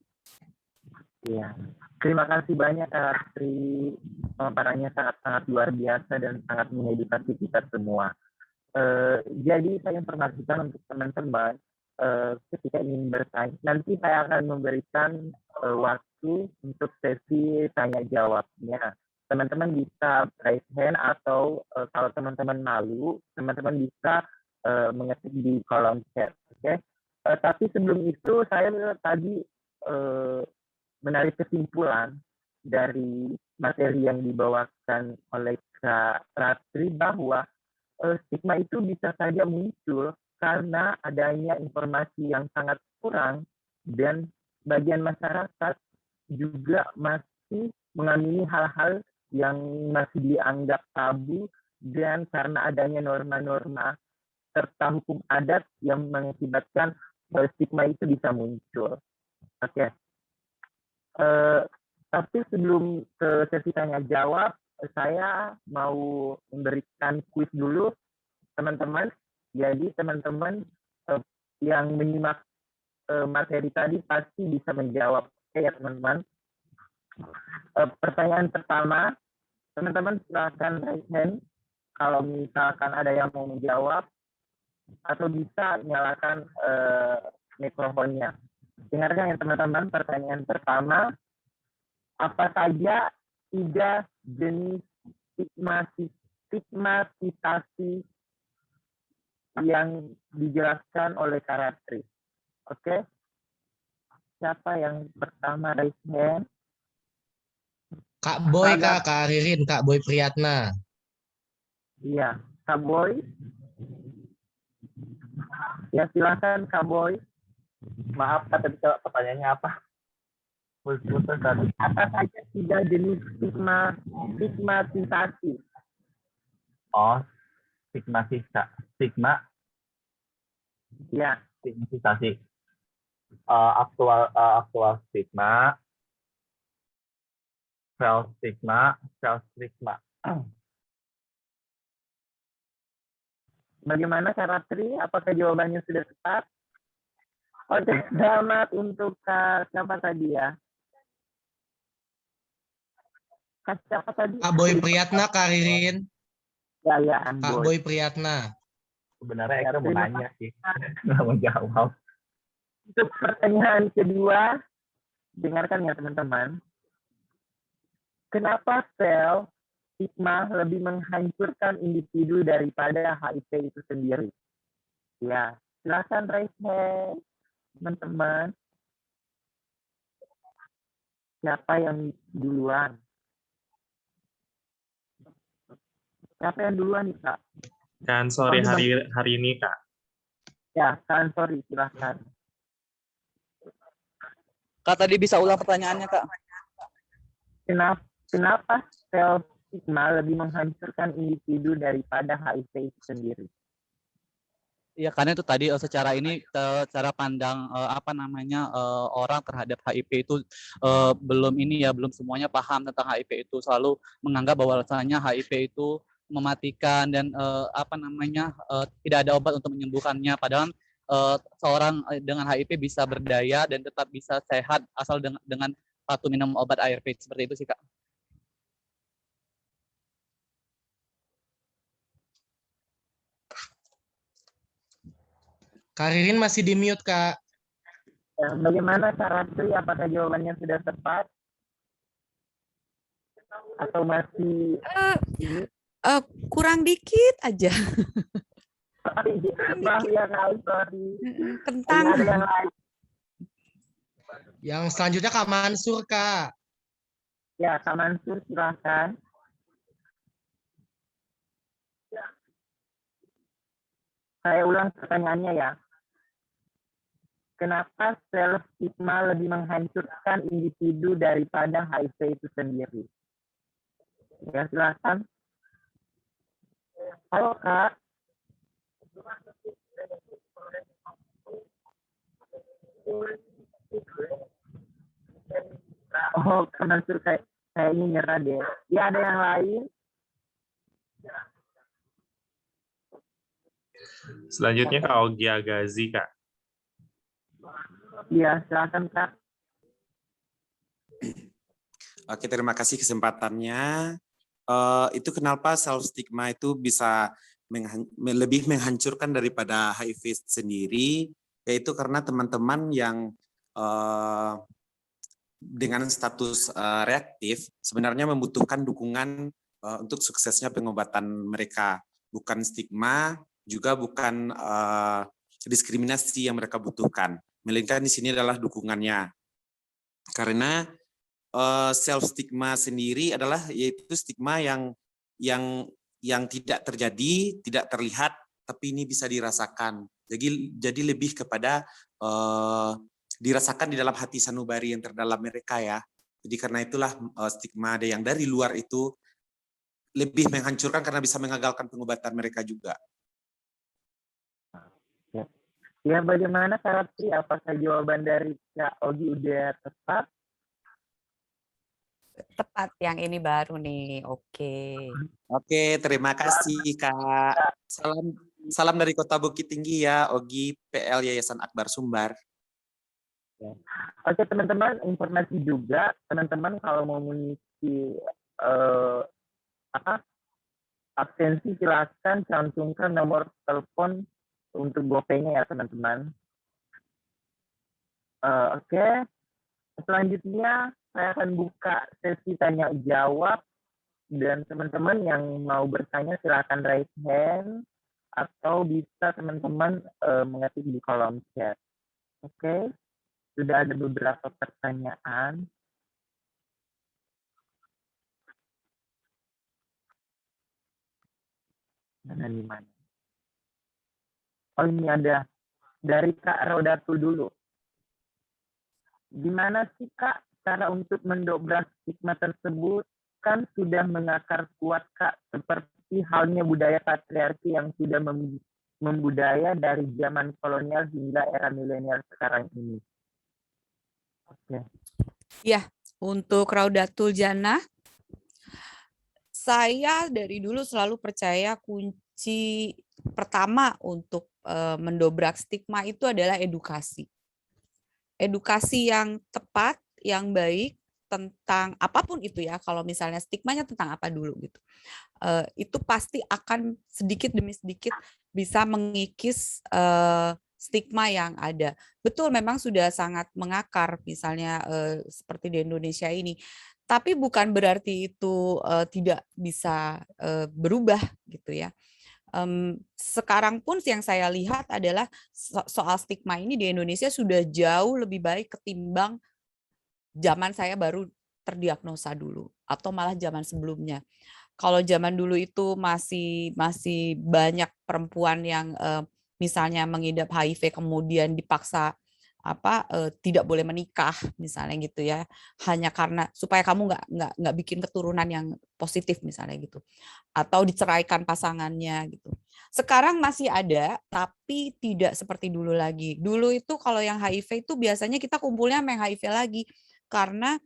Iya, terima kasih banyak Kak Ratri. Pemaparannya sangat-sangat luar biasa dan sangat mengedukasi kita semua. Jadi saya informasikan untuk teman-teman, ketika ingin bertanya, nanti saya akan memberikan waktu untuk sesi tanya jawabnya. Teman-teman bisa raise hand atau kalau teman-teman malu, teman-teman bisa mengetik di kolom chat. Oke? Tapi sebelum itu saya tadi menarik kesimpulan dari materi yang dibawakan oleh Kak Ratri bahwa stigma itu bisa saja muncul karena adanya informasi yang sangat kurang dan bagian masyarakat juga masih mengamini hal-hal yang masih dianggap tabu dan karena adanya norma-norma serta hukum adat yang mengakibatkan stigma itu bisa muncul. Oke. Tapi sebelum ke sesi tanya jawab, saya mau memberikan kuis dulu teman-teman. Jadi teman-teman yang menyimak materi tadi pasti bisa menjawab. Oke ya teman-teman. Pertanyaan pertama, teman-teman silakan raise hand kalau misalkan ada yang mau menjawab atau bisa nyalakan mikrofonnya. Dengarkan ya teman-teman, pertanyaan pertama, apa saja 3 jenis stigmatisasi yang dijelaskan oleh Kak Ratri? Oke. Siapa yang pertama raise hand? Kak Boy, Kak Ririn, Kak Boy Priyatna. Iya, Kak Boy. Ya silakan Kak Boy. Maaf, tadi pertanyaannya apa? Putus tadi. Apa saja 3 jenis stigmatisasi? Oh, stigma. Ya. Stigmatisasi. Aktual stigma, self stigma. Bagaimana Kak Ratri? Apakah jawabannya sudah tepat? Oke, selamat untuk Kak siapa tadi ya? Kak siapa tadi? Kak Boy Priyatna, Kak Ririn. Ya, Kak Boy Priyatna. Sebenarnya itu mau nanya sih, nggak mau jawab. Untuk pertanyaan kedua, dengarkan ya teman-teman. Kenapa sel stigma lebih menghancurkan individu daripada HIV itu sendiri? Ya, silakan raise hand, teman-teman. Siapa yang duluan? Siapa yang duluan nih, Kak? Kan sore hari ini, Kak. Ya, Kak Ansori, silakan. Kak, tadi bisa ulang pertanyaannya, Kak? Kenapa sel stigma lebih menghancurkan individu daripada HIV itu sendiri? Ya karena itu tadi secara ini cara pandang orang terhadap HIV itu belum ini ya, belum semuanya paham tentang HIV itu, selalu menganggap bahwasanya HIV itu mematikan dan tidak ada obat untuk menyembuhkannya, padahal seorang dengan HIV bisa berdaya dan tetap bisa sehat asal dengan patuh minum obat ARV, seperti itu sih Kak. Kak Ririn masih di mute, Kak. Ya, bagaimana Kak Ratri? Apakah jawabannya sudah tepat? Atau masih Kurang dikit aja. Maaf ya Kak, sorry. Kentang. Ada yang lain? Yang selanjutnya Kak Mansur, Kak. Ya, Kak Mansur silahkan. Saya ulang pertanyaannya ya. Kenapa self stigma lebih menghancurkan individu daripada HIV itu sendiri? Ya, silakan. Halo, Kak. Oh, Kak Mansur kayaknya nyerah deh. Ya, ada yang lain? Selanjutnya Kak Ogi Agazi, Kak. Ya, silakan, Kak. Oke, terima kasih kesempatannya. Itu kenapa self stigma itu bisa lebih menghancurkan daripada HIV sendiri, yaitu karena teman-teman yang dengan status reaktif sebenarnya membutuhkan dukungan untuk suksesnya pengobatan mereka, bukan stigma, juga bukan diskriminasi yang mereka butuhkan, melainkan di sini adalah dukungannya. Karena self stigma sendiri adalah yaitu stigma yang tidak terjadi, tidak terlihat, tapi ini bisa dirasakan. Jadi lebih kepada dirasakan di dalam hati sanubari yang terdalam mereka ya. Jadi karena itulah stigma ada yang dari luar itu lebih menghancurkan karena bisa mengagalkan pengobatan mereka juga. Ya, bagaimana Kak Ratri? Apakah jawaban dari Kak Ogi udah tepat? Tepat, yang ini baru nih. Oke, terima kasih Kak. Salam dari Kota Bukit Tinggi ya, Ogi PL Yayasan Akbar Sumbar. Oke teman-teman, informasi juga teman-teman kalau mau mengisi absensi silakan cantumkan nomor telepon untuk GoPay-nya ya teman-teman. Oke. Selanjutnya saya akan buka sesi tanya jawab dan teman-teman yang mau bertanya silakan raise hand atau bisa teman-teman mengetik di kolom chat. Oke. Sudah ada beberapa pertanyaan. Di mana? Oh, ini ada dari Kak Rodatul dulu. Gimana sih Kak cara untuk mendobrak stigma tersebut? Kan sudah mengakar kuat Kak, seperti halnya budaya patriarki yang sudah membudaya dari zaman kolonial hingga era milenial sekarang ini. Oke. Ya, untuk Raudatul Jannah, saya dari dulu selalu percaya kunci pertama untuk mendobrak stigma itu adalah edukasi. Edukasi yang tepat, yang baik tentang apapun itu ya. Kalau misalnya stigmanya tentang apa dulu gitu, itu pasti akan sedikit demi sedikit bisa mengikis stigma yang ada. Betul, memang sudah sangat mengakar, misalnya seperti di Indonesia ini. Tapi bukan berarti itu tidak bisa berubah gitu ya. Sekarang pun yang saya lihat adalah soal stigma ini di Indonesia sudah jauh lebih baik ketimbang zaman saya baru terdiagnosa dulu atau malah zaman sebelumnya. Kalau zaman dulu itu masih banyak perempuan yang misalnya mengidap HIV kemudian dipaksa tidak boleh menikah misalnya gitu ya, hanya karena supaya kamu nggak bikin keturunan yang positif misalnya gitu, atau diceraikan pasangannya gitu. Sekarang masih ada, tapi tidak seperti dulu lagi. Dulu itu kalau yang HIV itu biasanya kita kumpulnya sama yang HIV lagi, karena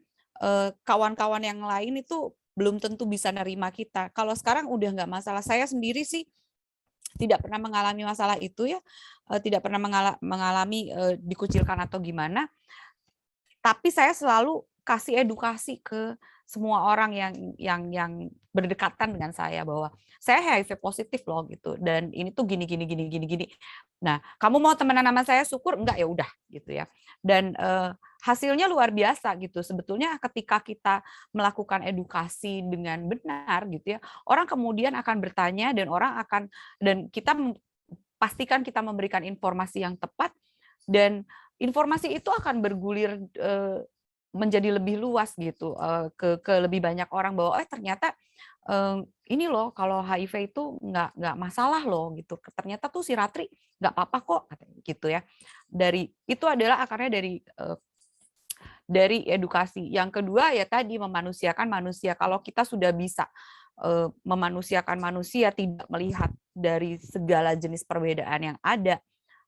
kawan-kawan yang lain itu belum tentu bisa nerima kita. Kalau sekarang udah nggak masalah. Saya sendiri sih tidak pernah mengalami masalah itu ya, tidak pernah mengalami dikucilkan atau gimana. Tapi saya selalu kasih edukasi ke semua orang yang berdekatan dengan saya bahwa saya HIV positif loh gitu, dan ini tuh gini. Nah, kamu mau temenan sama saya, syukur, enggak ya udah gitu ya. Dan hasilnya luar biasa gitu. Sebetulnya ketika kita melakukan edukasi dengan benar gitu ya, orang kemudian akan bertanya dan kita pastikan kita memberikan informasi yang tepat, dan informasi itu akan bergulir menjadi lebih luas gitu ke lebih banyak orang bahwa ternyata ini loh kalau HIV itu nggak masalah loh gitu. Ternyata tuh si Ratri nggak apa-apa kok gitu ya. Itu adalah akarnya dari edukasi. Yang kedua ya tadi memanusiakan manusia. Kalau kita sudah bisa memanusiakan manusia, tidak melihat dari segala jenis perbedaan yang ada,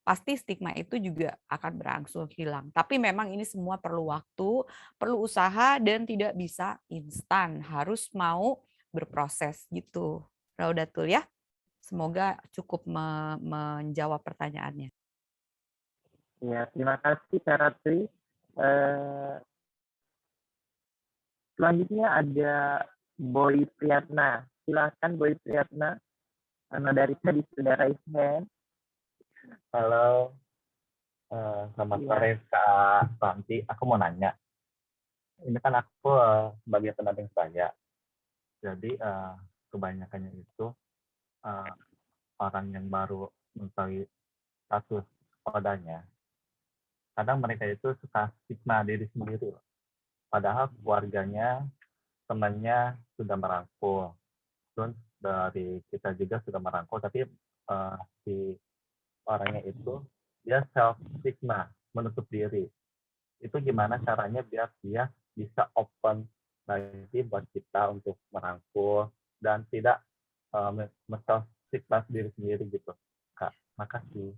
pasti stigma itu juga akan berangsur hilang. Tapi memang ini semua perlu waktu, perlu usaha, dan tidak bisa instan. Harus mau berproses gitu. Raudatul ya. Semoga cukup menjawab pertanyaannya. Ya, terima kasih Kak Ratri. Selanjutnya ada Boy Priyatna. Silakan Boy Priyatna. Karena dari tadi sudah raise hand. Halo, selamat sore Kak Santi. Aku mau nanya. Ini kan aku sebagai pendamping sebaya. Jadi kebanyakannya itu orang yang baru mengetahui status kodanya. Kadang mereka itu suka stigma diri sendiri. Padahal keluarganya, temannya sudah merangkul. Terus dari kita juga sudah merangkul, tapi si orangnya itu dia self stigma, menutup diri. Itu gimana caranya biar dia bisa open lagi buat kita untuk merangkul dan tidak self stigma diri sendiri gitu, Kak. Makasih.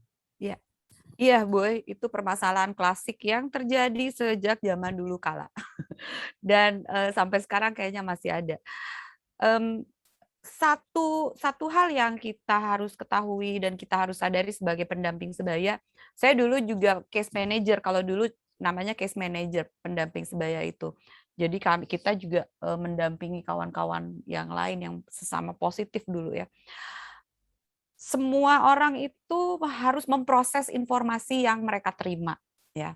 Iya, Boy, itu permasalahan klasik yang terjadi sejak zaman dulu kala. Dan sampai sekarang kayaknya masih ada. Satu hal yang kita harus ketahui dan kita harus sadari sebagai pendamping sebaya, saya dulu juga case manager, kalau dulu namanya case manager pendamping sebaya itu. Jadi kita juga mendampingi kawan-kawan yang lain yang sesama positif dulu ya. Semua orang itu harus memproses informasi yang mereka terima ya.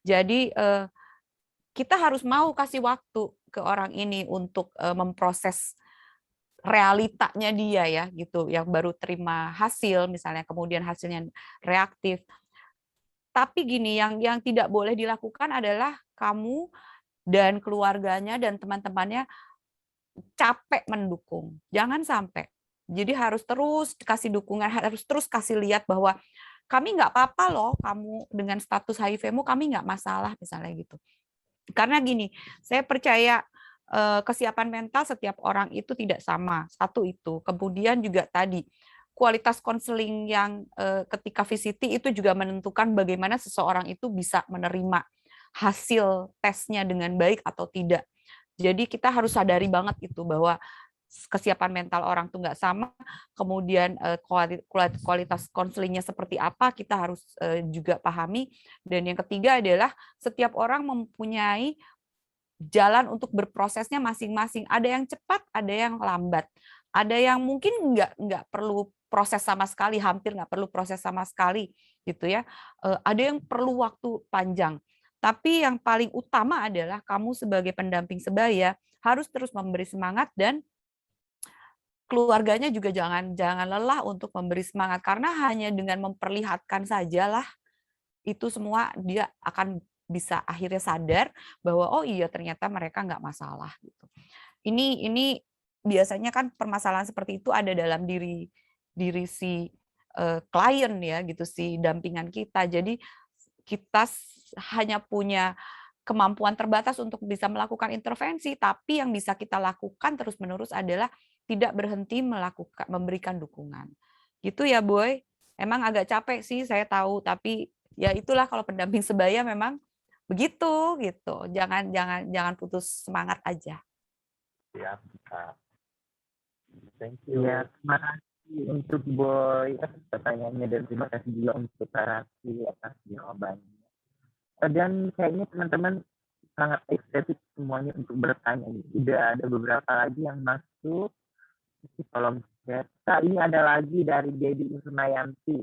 Jadi kita harus mau kasih waktu ke orang ini untuk memproses realitanya dia ya gitu, yang baru terima hasil misalnya, kemudian hasilnya reaktif. Tapi gini, yang tidak boleh dilakukan adalah kamu dan keluarganya dan teman-temannya capek mendukung. Jangan sampai. Jadi harus terus kasih dukungan, harus terus kasih lihat bahwa kami nggak apa-apa loh, kamu dengan status HIV-mu kami nggak masalah misalnya gitu. Karena gini, saya percaya kesiapan mental setiap orang itu tidak sama. Satu itu. Kemudian juga tadi kualitas konseling yang ketika VCT itu juga menentukan bagaimana seseorang itu bisa menerima hasil tesnya dengan baik atau tidak. Jadi kita harus sadari banget itu bahwa kesiapan mental orang tuh nggak sama, kemudian kualitas konselingnya seperti apa kita harus juga pahami. Dan yang ketiga adalah setiap orang mempunyai jalan untuk berprosesnya masing-masing. Ada yang cepat, ada yang lambat, ada yang mungkin nggak perlu proses sama sekali, hampir nggak perlu proses sama sekali, gitu ya. Ada yang perlu waktu panjang. Tapi yang paling utama adalah kamu sebagai pendamping sebaya harus terus memberi semangat, dan keluarganya juga jangan lelah untuk memberi semangat, karena hanya dengan memperlihatkan sajalah itu semua dia akan bisa akhirnya sadar bahwa oh iya ternyata mereka nggak masalah gitu. Ini biasanya kan permasalahan seperti itu ada dalam diri si klien ya gitu, si dampingan kita. Jadi kita hanya punya kemampuan terbatas untuk bisa melakukan intervensi, tapi yang bisa kita lakukan terus-menerus adalah tidak berhenti memberikan dukungan. Gitu ya, Boy. Emang agak capek sih, saya tahu, tapi ya itulah kalau pendamping sebaya memang begitu gitu. Jangan putus semangat aja. Siap, Kak. Thank you. Ya, terima kasih untuk Boy atas pertanyaannya dan terima kasih juga untuk Kak Ratri atas jawabannya. Dan kayaknya teman-teman sangat excited semuanya untuk bertanya. Udah ada beberapa lagi yang masuk di kolom chat. Ini ada lagi dari Dedi Ismayanti.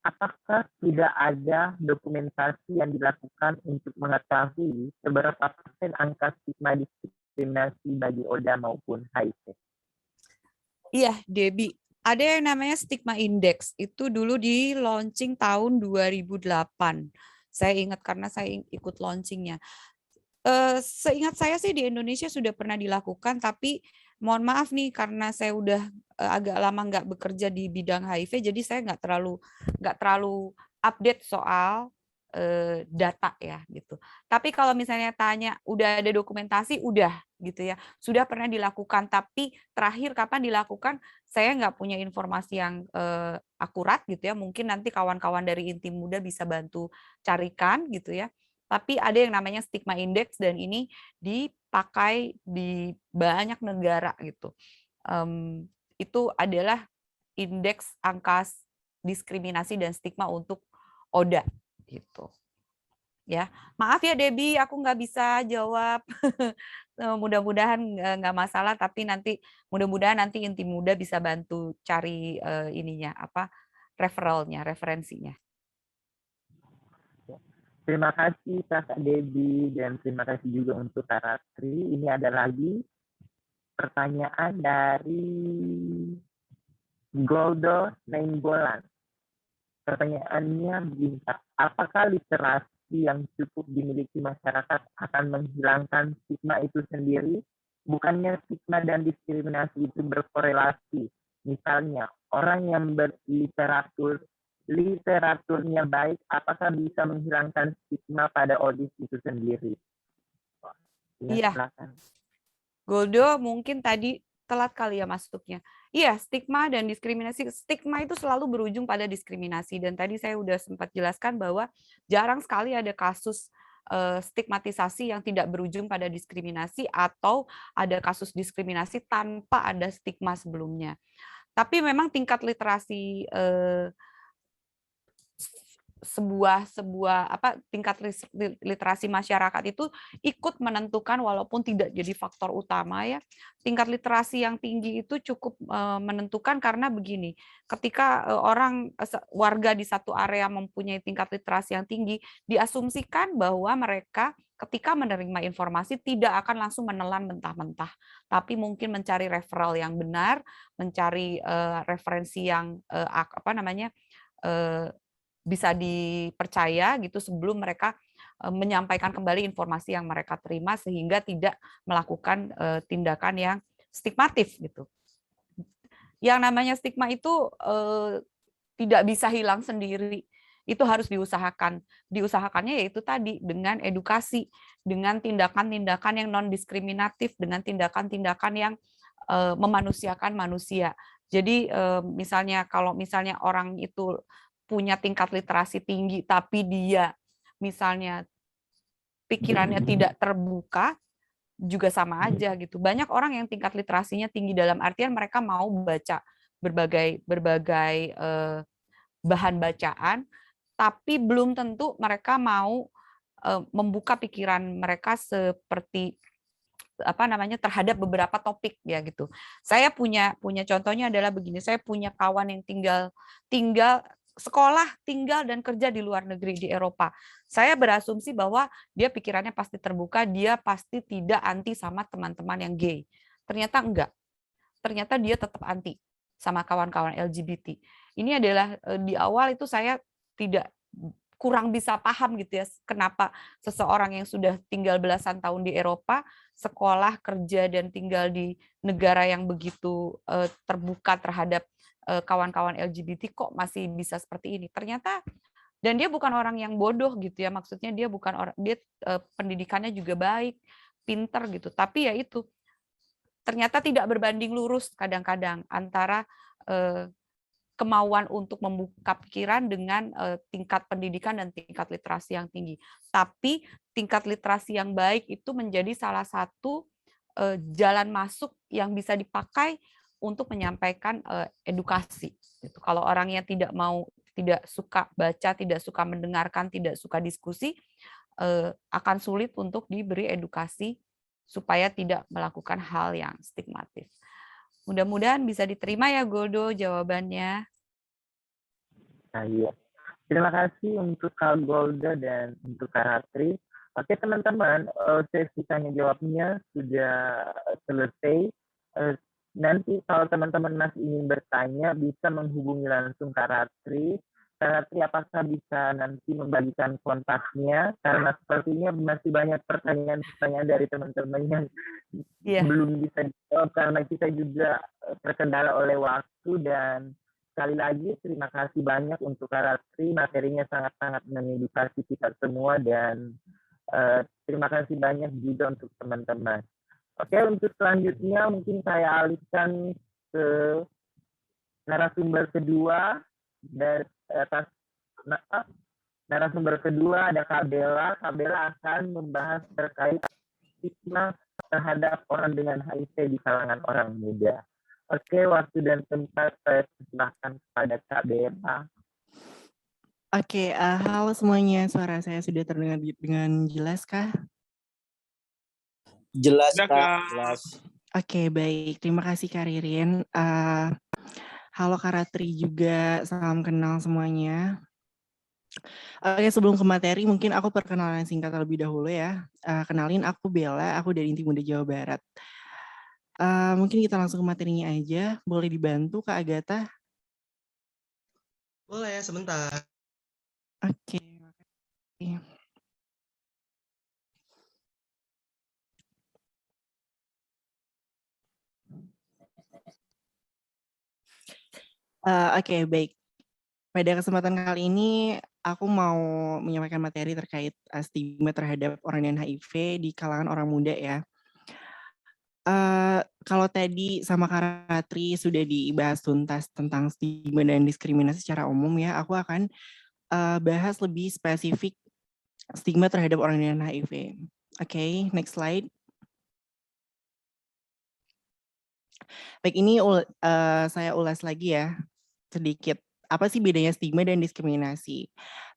Apakah tidak ada dokumentasi yang dilakukan untuk mengetahui seberapa persen angka stigma diskriminasi bagi ODA maupun HIV? Iya, Debbie. Ada yang namanya stigma index. Itu dulu di launching tahun 2008. Saya ingat karena saya ikut launchingnya. Seingat saya sih di Indonesia sudah pernah dilakukan, tapi mohon maaf nih karena saya udah agak lama nggak bekerja di bidang HIV, jadi saya nggak terlalu update soal data ya gitu. Tapi kalau misalnya tanya udah ada dokumentasi, udah gitu ya, sudah pernah dilakukan. Tapi terakhir kapan dilakukan, saya nggak punya informasi yang akurat gitu ya. Mungkin nanti kawan-kawan dari Inti Muda bisa bantu carikan gitu ya. Tapi ada yang namanya stigma index dan ini dipakai di banyak negara gitu. Itu adalah indeks angka diskriminasi dan stigma untuk ODA gitu. Ya, maaf ya Debbie, aku nggak bisa jawab. Mudah-mudahan nggak masalah, tapi nanti mudah-mudahan nanti Inti Muda bisa bantu cari ininya apa referensinya. Terima kasih Kakak Debbie dan terima kasih juga untuk Kak Ratri. Ini ada lagi pertanyaan dari Goldo Nainggolan. Pertanyaannya begini, apakah literasi yang cukup dimiliki masyarakat akan menghilangkan stigma itu sendiri? Bukannya stigma dan diskriminasi itu berkorelasi. Misalnya, orang yang literaturnya baik, apakah bisa menghilangkan stigma pada audiens itu sendiri? Iya. Goldo mungkin tadi telat kali ya masuknya. Iya, stigma dan diskriminasi. Stigma itu selalu berujung pada diskriminasi. Dan tadi saya sudah sempat jelaskan bahwa jarang sekali ada kasus stigmatisasi yang tidak berujung pada diskriminasi atau ada kasus diskriminasi tanpa ada stigma sebelumnya. Tapi memang tingkat literasi tingkat literasi masyarakat itu ikut menentukan walaupun tidak jadi faktor utama ya. Tingkat literasi yang tinggi itu cukup menentukan karena begini, ketika warga di satu area mempunyai tingkat literasi yang tinggi, diasumsikan bahwa mereka ketika menerima informasi tidak akan langsung menelan mentah-mentah, tapi mungkin mencari referral yang benar, mencari referensi yang bisa dipercaya gitu sebelum mereka menyampaikan kembali informasi yang mereka terima sehingga tidak melakukan tindakan yang stigmatif gitu. Yang namanya stigma itu tidak bisa hilang sendiri. Itu harus diusahakan. Diusahakannya yaitu tadi dengan edukasi, dengan tindakan-tindakan yang non diskriminatif, dengan tindakan-tindakan yang memanusiakan manusia. Jadi misalnya kalau misalnya orang itu punya tingkat literasi tinggi, tapi dia misalnya pikirannya tidak terbuka, juga sama aja gitu. Banyak orang yang tingkat literasinya tinggi dalam artian mereka mau baca berbagai bahan bacaan, tapi belum tentu mereka mau membuka pikiran mereka seperti terhadap beberapa topik ya gitu. Saya punya contohnya adalah begini, saya punya kawan yang tinggal sekolah, tinggal dan kerja di luar negeri di Eropa. Saya berasumsi bahwa dia pikirannya pasti terbuka, dia pasti tidak anti sama teman-teman yang gay. Ternyata enggak. Ternyata dia tetap anti sama kawan-kawan LGBT. Ini adalah di awal itu saya kurang bisa paham gitu ya, kenapa seseorang yang sudah tinggal belasan tahun di Eropa, sekolah, kerja, dan tinggal di negara yang begitu terbuka terhadap kawan-kawan LGBT kok masih bisa seperti ini. Ternyata Dan dia bukan orang yang bodoh gitu ya, maksudnya dia bukan orang, dia pendidikannya juga baik, pinter gitu. Tapi ya itu ternyata tidak berbanding lurus kadang-kadang antara kemauan untuk membuka pikiran dengan tingkat pendidikan dan tingkat literasi yang tinggi. Tapi tingkat literasi yang baik itu menjadi salah satu jalan masuk yang bisa dipakai untuk menyampaikan edukasi. Gitu. Kalau orangnya tidak suka baca, tidak suka mendengarkan, tidak suka diskusi, akan sulit untuk diberi edukasi supaya tidak melakukan hal yang stigmatis. Mudah-mudahan bisa diterima ya Goldo jawabannya. Nah, iya. Terima kasih untuk Kak Golda dan untuk Kak Ratri. Oke teman-teman, sesi tanya jawabnya sudah selesai. Nanti kalau teman-teman masih ingin bertanya, bisa menghubungi langsung Kak Ratri. Kak Ratri apakah bisa nanti membagikan kontaknya? Karena sepertinya masih banyak pertanyaan-pertanyaan dari teman-teman yang belum bisa dijawab karena kita juga terkendala oleh waktu. Dan sekali lagi terima kasih banyak untuk Kak Ratri, materinya sangat-sangat mengedukasi kita semua, dan terima kasih banyak juga untuk teman-teman. Oke, untuk selanjutnya mungkin saya alihkan ke narasumber kedua. Dari atas narasumber kedua ada Kak Bella. Kak Bella akan membahas terkait stigma terhadap orang dengan HIV di kalangan orang muda. Oke, waktu dan tempat saya persilahkan kepada Kak Bella. Oke, halo semuanya. Suara saya sudah terdengar dengan jelas kah? Jelas, Sudah, Kak. Kak. Jelas. Oke, baik. Terima kasih Kak Ririn. Halo Kak Ratri juga. Salam kenal semuanya. Oke, sebelum ke materi, mungkin aku perkenalan singkat terlebih dahulu ya. Kenalin, aku Bella. Aku dari Inti Muda Jawa Barat. Mungkin kita langsung ke materinya aja. Boleh dibantu Kak Agatha? Boleh, sebentar. Oke, makasih. Oke, baik. Pada kesempatan kali ini, aku mau menyampaikan materi terkait stigma terhadap orang dengan HIV di kalangan orang muda ya. Kalau tadi sama Kak Ratri sudah dibahas tuntas tentang stigma dan diskriminasi secara umum ya, aku akan bahas lebih spesifik stigma terhadap orang dengan HIV. Oke, next slide. Baik, ini saya ulas lagi ya sedikit. Apa sih bedanya stigma dan diskriminasi?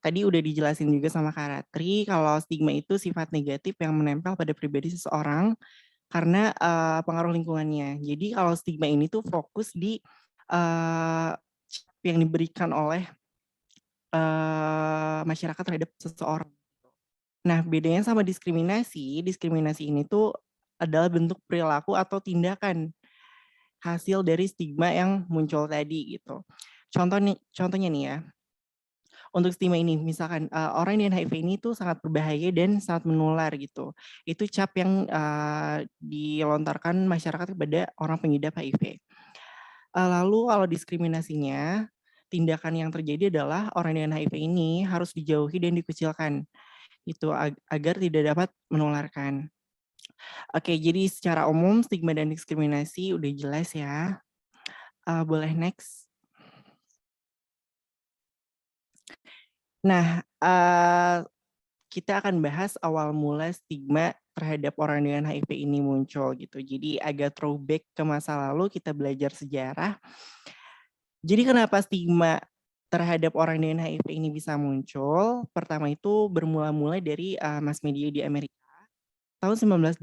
Tadi udah dijelasin juga sama Kak Ratri kalau stigma itu sifat negatif yang menempel pada pribadi seseorang karena pengaruh lingkungannya. Jadi kalau stigma ini tuh fokus di yang diberikan oleh masyarakat terhadap seseorang. Nah, bedanya sama diskriminasi ini tuh adalah bentuk perilaku atau tindakan hasil dari stigma yang muncul tadi gitu. Contohnya nih ya, untuk stigma ini, misalkan orang dengan HIV ini tuh sangat berbahaya dan sangat menular gitu. Itu cap yang dilontarkan masyarakat kepada orang pengidap HIV. Lalu kalau diskriminasinya, tindakan yang terjadi adalah orang dengan HIV ini harus dijauhi dan dikucilkan, itu agar tidak dapat menularkan. Oke, jadi secara umum stigma dan diskriminasi udah jelas ya. Boleh next. Nah, kita akan bahas awal mula stigma terhadap orang dengan HIV ini muncul gitu. Jadi agak throwback ke masa lalu, kita belajar sejarah. Jadi kenapa stigma terhadap orang dengan HIV ini bisa muncul? Pertama itu bermula-mula dari mass media di Amerika tahun 1981,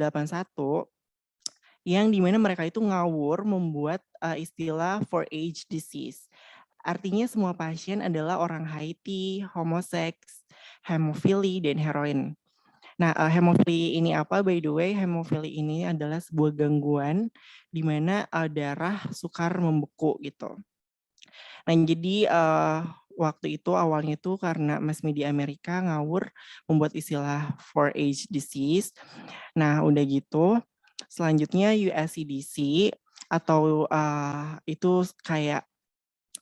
yang dimana mereka itu ngawur membuat istilah for age disease. Artinya semua pasien adalah orang Haiti, homoseks, hemofili, dan heroin. Nah, hemofili ini apa? By the way, hemofili ini adalah sebuah gangguan di mana darah sukar membeku gitu. Nah, jadi waktu itu awalnya itu karena mass media Amerika ngawur membuat istilah for age disease. Nah, udah gitu, selanjutnya USCDC atau itu kayak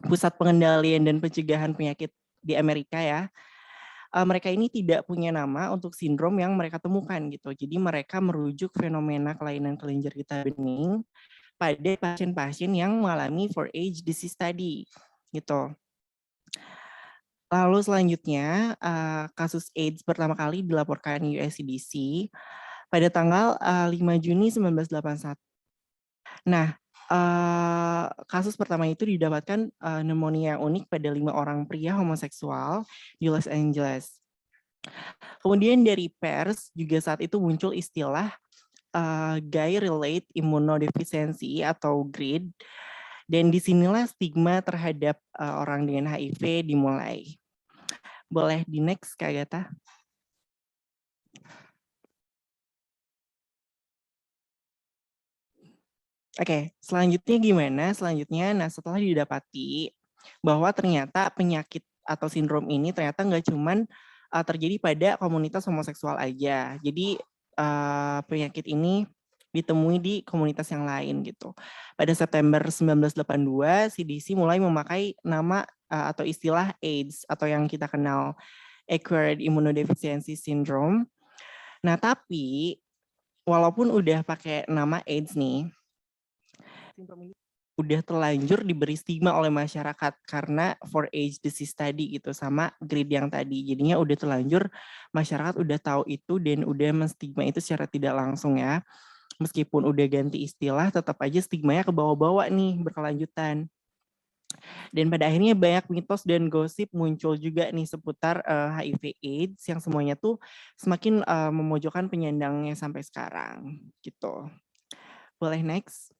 Pusat Pengendalian dan Pencegahan Penyakit di Amerika ya, mereka ini tidak punya nama untuk sindrom yang mereka temukan gitu. Jadi mereka merujuk fenomena kelainan kelenjar getah bening pada pasien-pasien yang mengalami 4H disease tadi gitu. Lalu selanjutnya kasus AIDS pertama kali dilaporkan US CDC pada tanggal 5 Juni 1981. Nah, kasus pertama itu didapatkan pneumonia unik pada 5 orang pria homoseksual di Los Angeles. Kemudian dari pers juga saat itu muncul istilah guy-related immunodeficiency atau GRID, dan disinilah stigma terhadap orang dengan HIV dimulai. Boleh di next, Kak Agatha? Oke, selanjutnya gimana? Selanjutnya, nah setelah didapati bahwa ternyata penyakit atau sindrom ini ternyata nggak cuman terjadi pada komunitas homoseksual aja. Jadi penyakit ini ditemui di komunitas yang lain gitu. Pada September 1982, CDC mulai memakai nama atau istilah AIDS atau yang kita kenal Acquired Immunodeficiency Syndrome. Nah, tapi walaupun udah pakai nama AIDS nih, sindrom ini udah terlanjur diberi stigma oleh masyarakat karena 4H disease tadi gitu sama GRID yang tadi. Jadinya udah terlanjur masyarakat udah tahu itu dan udah menstigma itu secara tidak langsung ya. Meskipun udah ganti istilah, tetap aja stigmanya ke bawah-bawah nih berkelanjutan. Dan pada akhirnya banyak mitos dan gosip muncul juga nih seputar HIV AIDS yang semuanya tuh semakin memojokkan penyandangnya sampai sekarang gitu. Boleh next?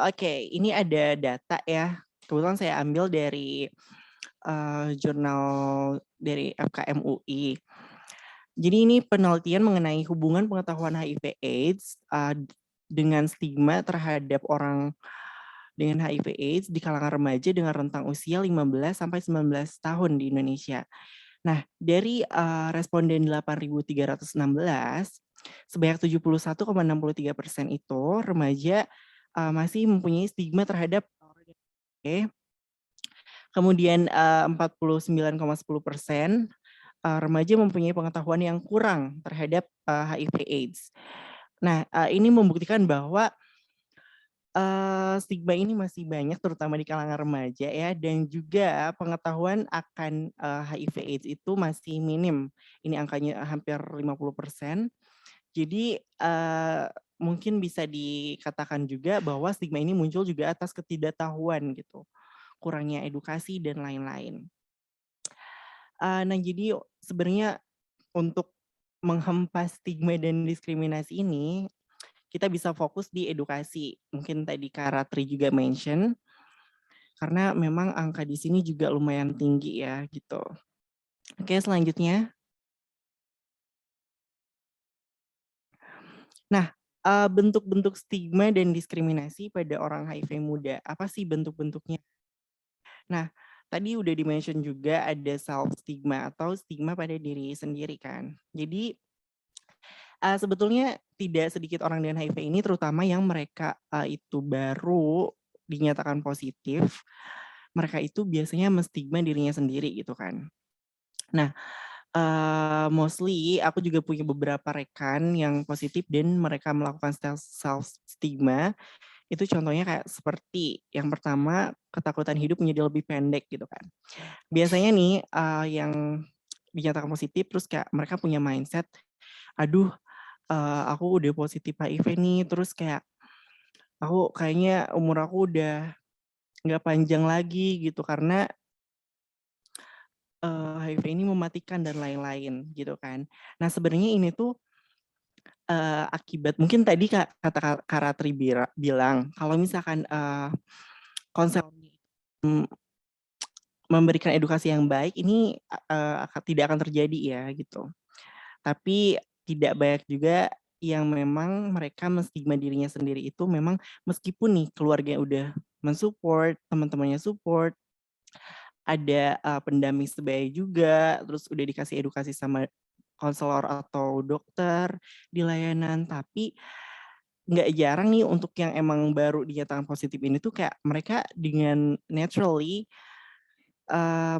Oke, ini ada data ya. Kebetulan saya ambil dari jurnal dari FKM UI. Jadi ini penelitian mengenai hubungan pengetahuan HIV/AIDS dengan stigma terhadap orang dengan HIV/AIDS di kalangan remaja dengan rentang usia 15 sampai 19 tahun di Indonesia. Nah, dari responden 8.316, sebanyak 71,63% itu remaja masih mempunyai stigma terhadap HIV. Kemudian 49,10% remaja mempunyai pengetahuan yang kurang terhadap HIV/AIDS. Nah, ini membuktikan bahwa stigma ini masih banyak, terutama di kalangan remaja ya, dan juga pengetahuan akan HIV/AIDS itu masih minim. Ini angkanya hampir 50%. Jadi mungkin bisa dikatakan juga bahwa stigma ini muncul juga atas ketidaktahuan gitu, kurangnya edukasi dan lain-lain. Nah, jadi sebenarnya untuk menghempas stigma dan diskriminasi ini, kita bisa fokus di edukasi. Mungkin tadi Kak Ratri juga mention, karena memang angka di sini juga lumayan tinggi ya gitu. Oke, selanjutnya. Nah, bentuk-bentuk stigma dan diskriminasi pada orang HIV muda. Apa sih bentuk-bentuknya? Nah, tadi udah di-mention juga ada self-stigma atau stigma pada diri sendiri kan. Jadi, sebetulnya tidak sedikit orang dengan HIV ini, terutama yang mereka itu baru dinyatakan positif, mereka itu biasanya menstigma dirinya sendiri gitu kan. Nah, mostly aku juga punya beberapa rekan yang positif dan mereka melakukan self-stigma. Itu contohnya kayak seperti yang pertama, ketakutan hidup menjadi lebih pendek gitu kan. Biasanya nih yang dinyatakan positif terus kayak mereka punya mindset, aduh aku udah positif HIV nih, terus kayak aku kayaknya umur aku udah nggak panjang lagi gitu karena HIV ini mematikan dan lain-lain gitu kan. Nah sebenarnya ini tuh akibat mungkin tadi kata Kak Ratri bilang kalau misalkan konsep memberikan edukasi yang baik ini tidak akan terjadi ya gitu. Tapi tidak banyak juga yang memang mereka menstigma dirinya sendiri itu memang meskipun nih keluarga udah mensupport, teman-temannya support, ada pendamping sebaya juga, terus udah dikasih edukasi sama konselor atau dokter di layanan, tapi nggak jarang nih untuk yang emang baru dinyatakan positif ini tuh kayak mereka dengan naturally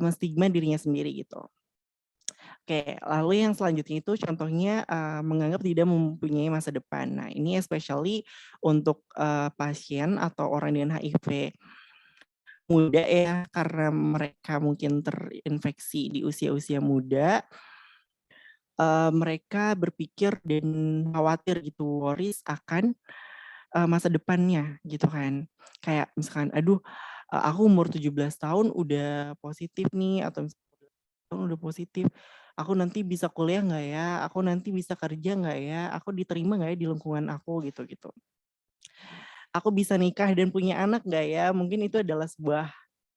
menstigma dirinya sendiri gitu. Oke, lalu yang selanjutnya itu contohnya menganggap tidak mempunyai masa depan. Nah, ini especially untuk pasien atau orang dengan HIV muda ya, karena mereka mungkin terinfeksi di usia-usia muda, mereka berpikir dan khawatir gitu, worries akan masa depannya gitu kan. Kayak misalkan, aduh aku umur 17 tahun udah positif nih, atau tahun udah positif, aku nanti bisa kuliah nggak ya? Aku nanti bisa kerja nggak ya? Aku diterima nggak ya di lingkungan aku gitu-gitu. Aku bisa nikah dan punya anak nggak ya? Mungkin itu adalah sebuah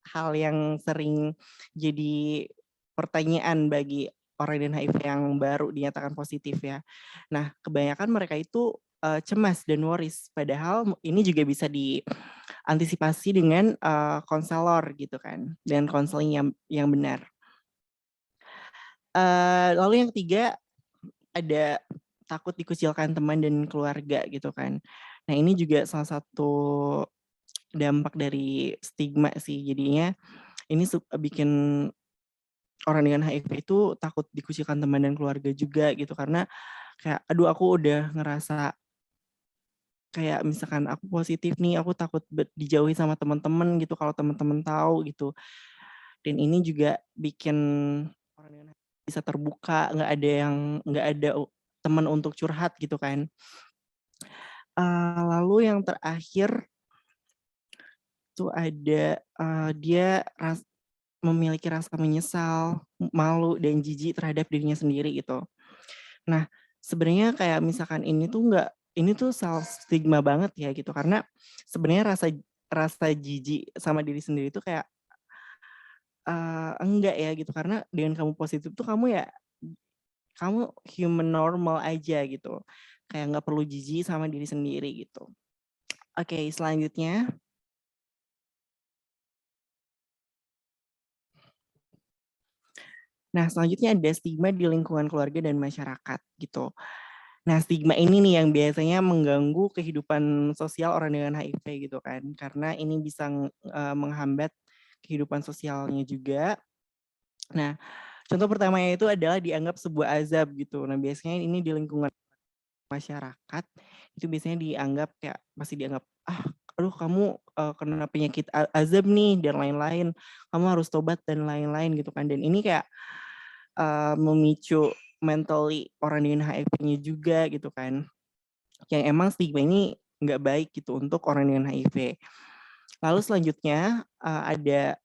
hal yang sering jadi pertanyaan bagi orang dengan HIV yang baru dinyatakan positif ya. Nah, kebanyakan mereka itu cemas dan worries. Padahal ini juga bisa diantisipasi dengan konselor gitu kan, dengan konseling yang benar. Lalu yang ketiga, ada takut dikucilkan teman dan keluarga gitu kan. Nah, ini juga salah satu dampak dari stigma sih. Jadinya ini bikin orang dengan HIV itu takut dikucilkan teman dan keluarga juga gitu, karena kayak aduh aku udah ngerasa kayak misalkan aku positif nih, aku takut dijauhi sama teman-teman gitu kalau teman-teman tahu gitu. Dan ini juga bikin orang dengan HIV bisa terbuka, nggak ada teman untuk curhat gitu kan. Lalu yang terakhir itu ada dia memiliki rasa menyesal, malu dan jijik terhadap dirinya sendiri gitu. Nah, sebenarnya kayak misalkan ini tuh self stigma banget ya gitu, karena sebenarnya rasa jijik sama diri sendiri itu kayak enggak ya gitu, karena dengan kamu positif tuh kamu human normal aja gitu. Kayak nggak perlu jijik sama diri sendiri gitu. Oke, selanjutnya. Nah, selanjutnya ada stigma di lingkungan keluarga dan masyarakat gitu. Nah, stigma ini nih yang biasanya mengganggu kehidupan sosial orang dengan HIV gitu kan. Karena ini bisa menghambat kehidupan sosialnya juga. Nah, contoh pertamanya itu adalah dianggap sebuah azab gitu. Nah, biasanya ini di lingkungan masyarakat itu biasanya dianggap kayak masih dianggap aduh kamu kena penyakit azab nih dan lain-lain, kamu harus tobat dan lain-lain gitu kan. Dan ini kayak memicu mentally orang dengan HIV-nya juga gitu kan, yang emang stigma ini nggak baik gitu untuk orang dengan HIV. Lalu selanjutnya ada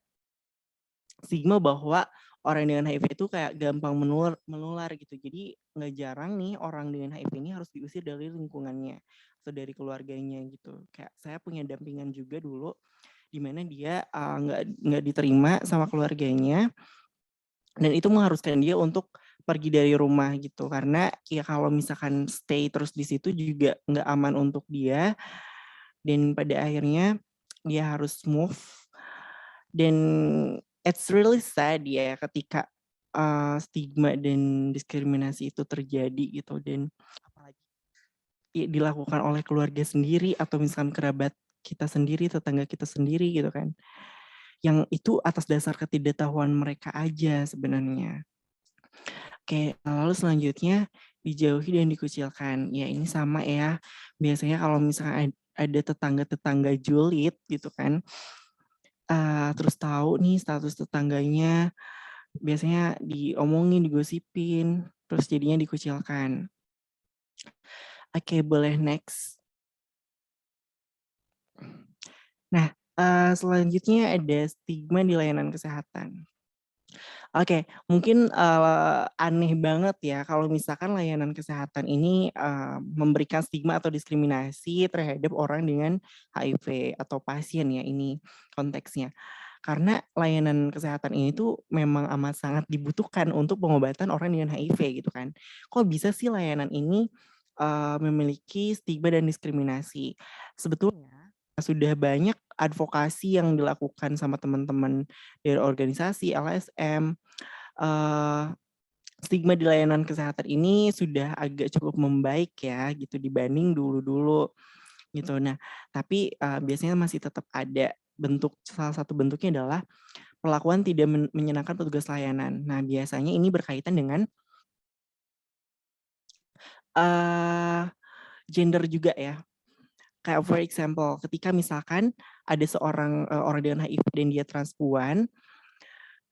stigma bahwa orang dengan HIV itu kayak gampang menular gitu. Jadi nggak jarang nih orang dengan HIV ini harus diusir dari lingkungannya atau dari keluarganya gitu. Kayak saya punya dampingan juga dulu, di mana dia nggak diterima sama keluarganya, dan itu mengharuskan dia untuk pergi dari rumah gitu, karena ya kalau misalkan stay terus di situ juga nggak aman untuk dia, dan pada akhirnya dia harus move. Dan it's really sad ya ketika stigma dan diskriminasi itu terjadi gitu, dan apalagi dilakukan oleh keluarga sendiri atau misalkan kerabat kita sendiri, tetangga kita sendiri gitu kan, yang itu atas dasar ketidaktahuan mereka aja sebenarnya. Oke, lalu selanjutnya dijauhi dan dikucilkan. Ya ini sama ya, biasanya kalau misalnya ada tetangga-tetangga julid gitu kan, terus tahu nih status tetangganya, biasanya diomongin, digosipin, terus jadinya dikucilkan. Oke, boleh next. Nah, selanjutnya ada stigma di layanan kesehatan. Oke, mungkin aneh banget ya kalau misalkan layanan kesehatan ini memberikan stigma atau diskriminasi terhadap orang dengan HIV atau pasien ya, ini konteksnya. Karena layanan kesehatan ini tuh memang amat sangat dibutuhkan untuk pengobatan orang dengan HIV gitu kan. Kok bisa sih layanan ini memiliki stigma dan diskriminasi? Sebetulnya sudah banyak advokasi yang dilakukan sama teman-teman dari organisasi LSM. Stigma di layanan kesehatan ini sudah agak cukup membaik ya gitu dibanding dulu-dulu gitu. Nah, tapi biasanya masih tetap ada salah satu bentuknya adalah perlakuan tidak menyenangkan petugas layanan. Nah, biasanya ini berkaitan dengan gender juga ya. Kayak for example, ketika misalkan ada seorang orang dengan HIV dan dia transpuan,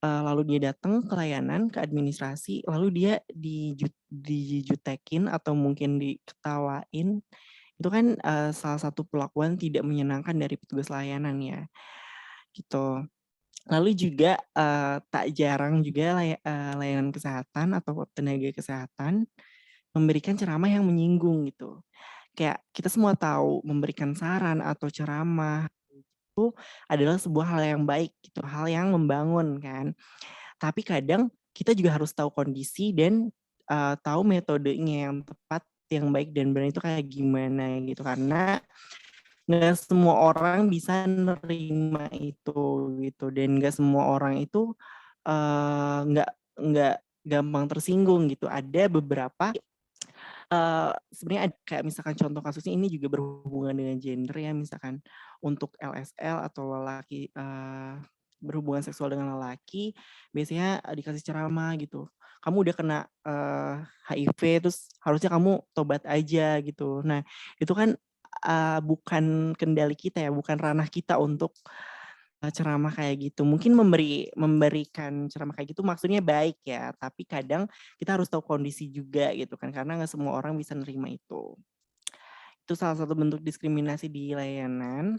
lalu dia datang ke layanan, ke administrasi, lalu dia dijutekin atau mungkin diketawain, itu kan salah satu perlakuan tidak menyenangkan dari petugas layanan ya, gitu. Lalu juga tak jarang juga layanan kesehatan atau tenaga kesehatan memberikan ceramah yang menyinggung gitu. Kayak kita semua tahu memberikan saran atau ceramah itu adalah sebuah hal yang baik gitu, hal yang membangun kan. Tapi kadang kita juga harus tahu kondisi dan tahu metodenya yang tepat, yang baik dan benar itu kayak gimana gitu. Karena nggak semua orang bisa nerima itu gitu, dan nggak semua orang itu nggak gampang tersinggung gitu. Ada beberapa sebenarnya kayak misalkan contoh kasusnya ini juga berhubungan dengan gender ya, misalkan untuk LSL atau lelaki berhubungan seksual dengan lelaki, biasanya dikasih ceramah gitu. Kamu udah kena HIV, terus harusnya kamu tobat aja gitu. Nah, itu kan bukan kendali kita ya, bukan ranah kita untuk ceramah kayak gitu. Mungkin memberikan ceramah kayak gitu maksudnya baik ya, tapi kadang kita harus tahu kondisi juga gitu kan, karena nggak semua orang bisa nerima itu. Itu salah satu bentuk diskriminasi di layanan.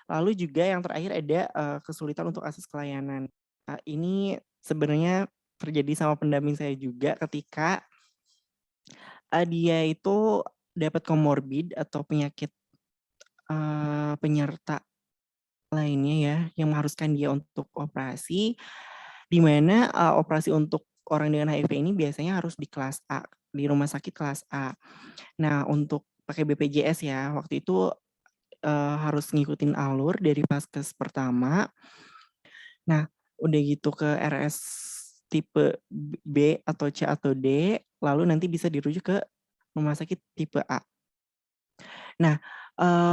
Lalu juga yang terakhir ada kesulitan untuk akses ke layanan. Ini sebenarnya terjadi sama pendamping saya juga ketika dia itu dapat komorbid atau penyakit penyerta lainnya ya, yang mengharuskan dia untuk operasi, di mana operasi untuk orang dengan HIV ini biasanya harus di kelas A, di rumah sakit kelas A. Nah, untuk pakai BPJS ya, waktu itu harus ngikutin alur dari Paskes pertama. Nah, udah gitu ke RS tipe B atau C atau D, lalu nanti bisa dirujuk ke rumah sakit tipe A. Nah,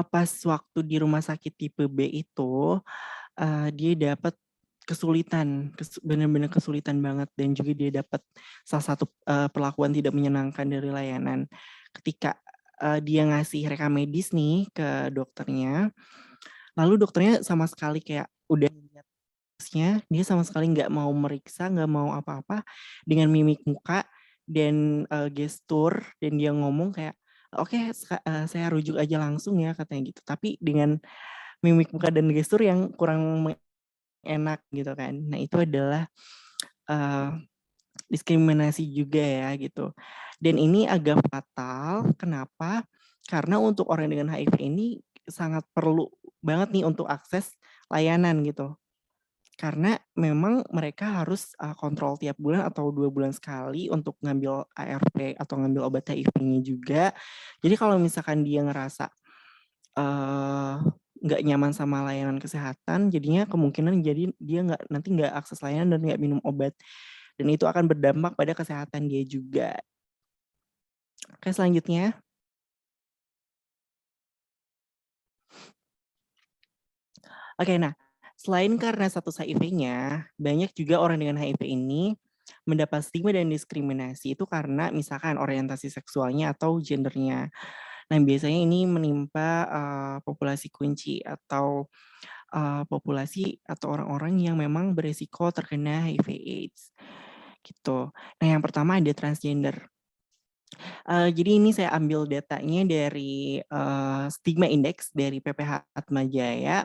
pas waktu di rumah sakit tipe B itu, dia dapat kesulitan, benar-benar kesulitan banget, dan juga dia dapat salah satu perlakuan tidak menyenangkan dari layanan. Ketika dia ngasih rekam medis nih ke dokternya, lalu dokternya sama sekali kayak udah lihat tesnya, dia sama sekali nggak mau meriksa, nggak mau apa-apa, dengan mimik muka dan gestur, dan dia ngomong kayak, "Oke, saya rujuk aja langsung ya," katanya gitu. Tapi dengan mimik muka dan gestur yang kurang enak gitu kan. Nah, itu adalah diskriminasi juga ya gitu. Dan ini agak fatal, kenapa? Karena untuk orang dengan HIV ini sangat perlu banget nih untuk akses layanan gitu. Karena memang mereka harus kontrol tiap bulan atau 2 bulan sekali untuk ngambil ARV atau ngambil obat HIV-nya juga. Jadi kalau misalkan dia ngerasa nggak nyaman sama layanan kesehatan, jadinya kemungkinan jadi dia nanti nggak akses layanan dan nggak minum obat. Dan itu akan berdampak pada kesehatan dia juga. Oke, selanjutnya. Oke, nah, selain karena status HIV-nya, banyak juga orang dengan HIV ini mendapat stigma dan diskriminasi itu karena misalkan orientasi seksualnya atau gendernya. Nah, biasanya ini menimpa populasi kunci atau populasi atau orang-orang yang memang beresiko terkena HIV/AIDS gitu. Nah, yang pertama ada transgender. Jadi ini saya ambil datanya dari Stigma Index dari PPH Atmajaya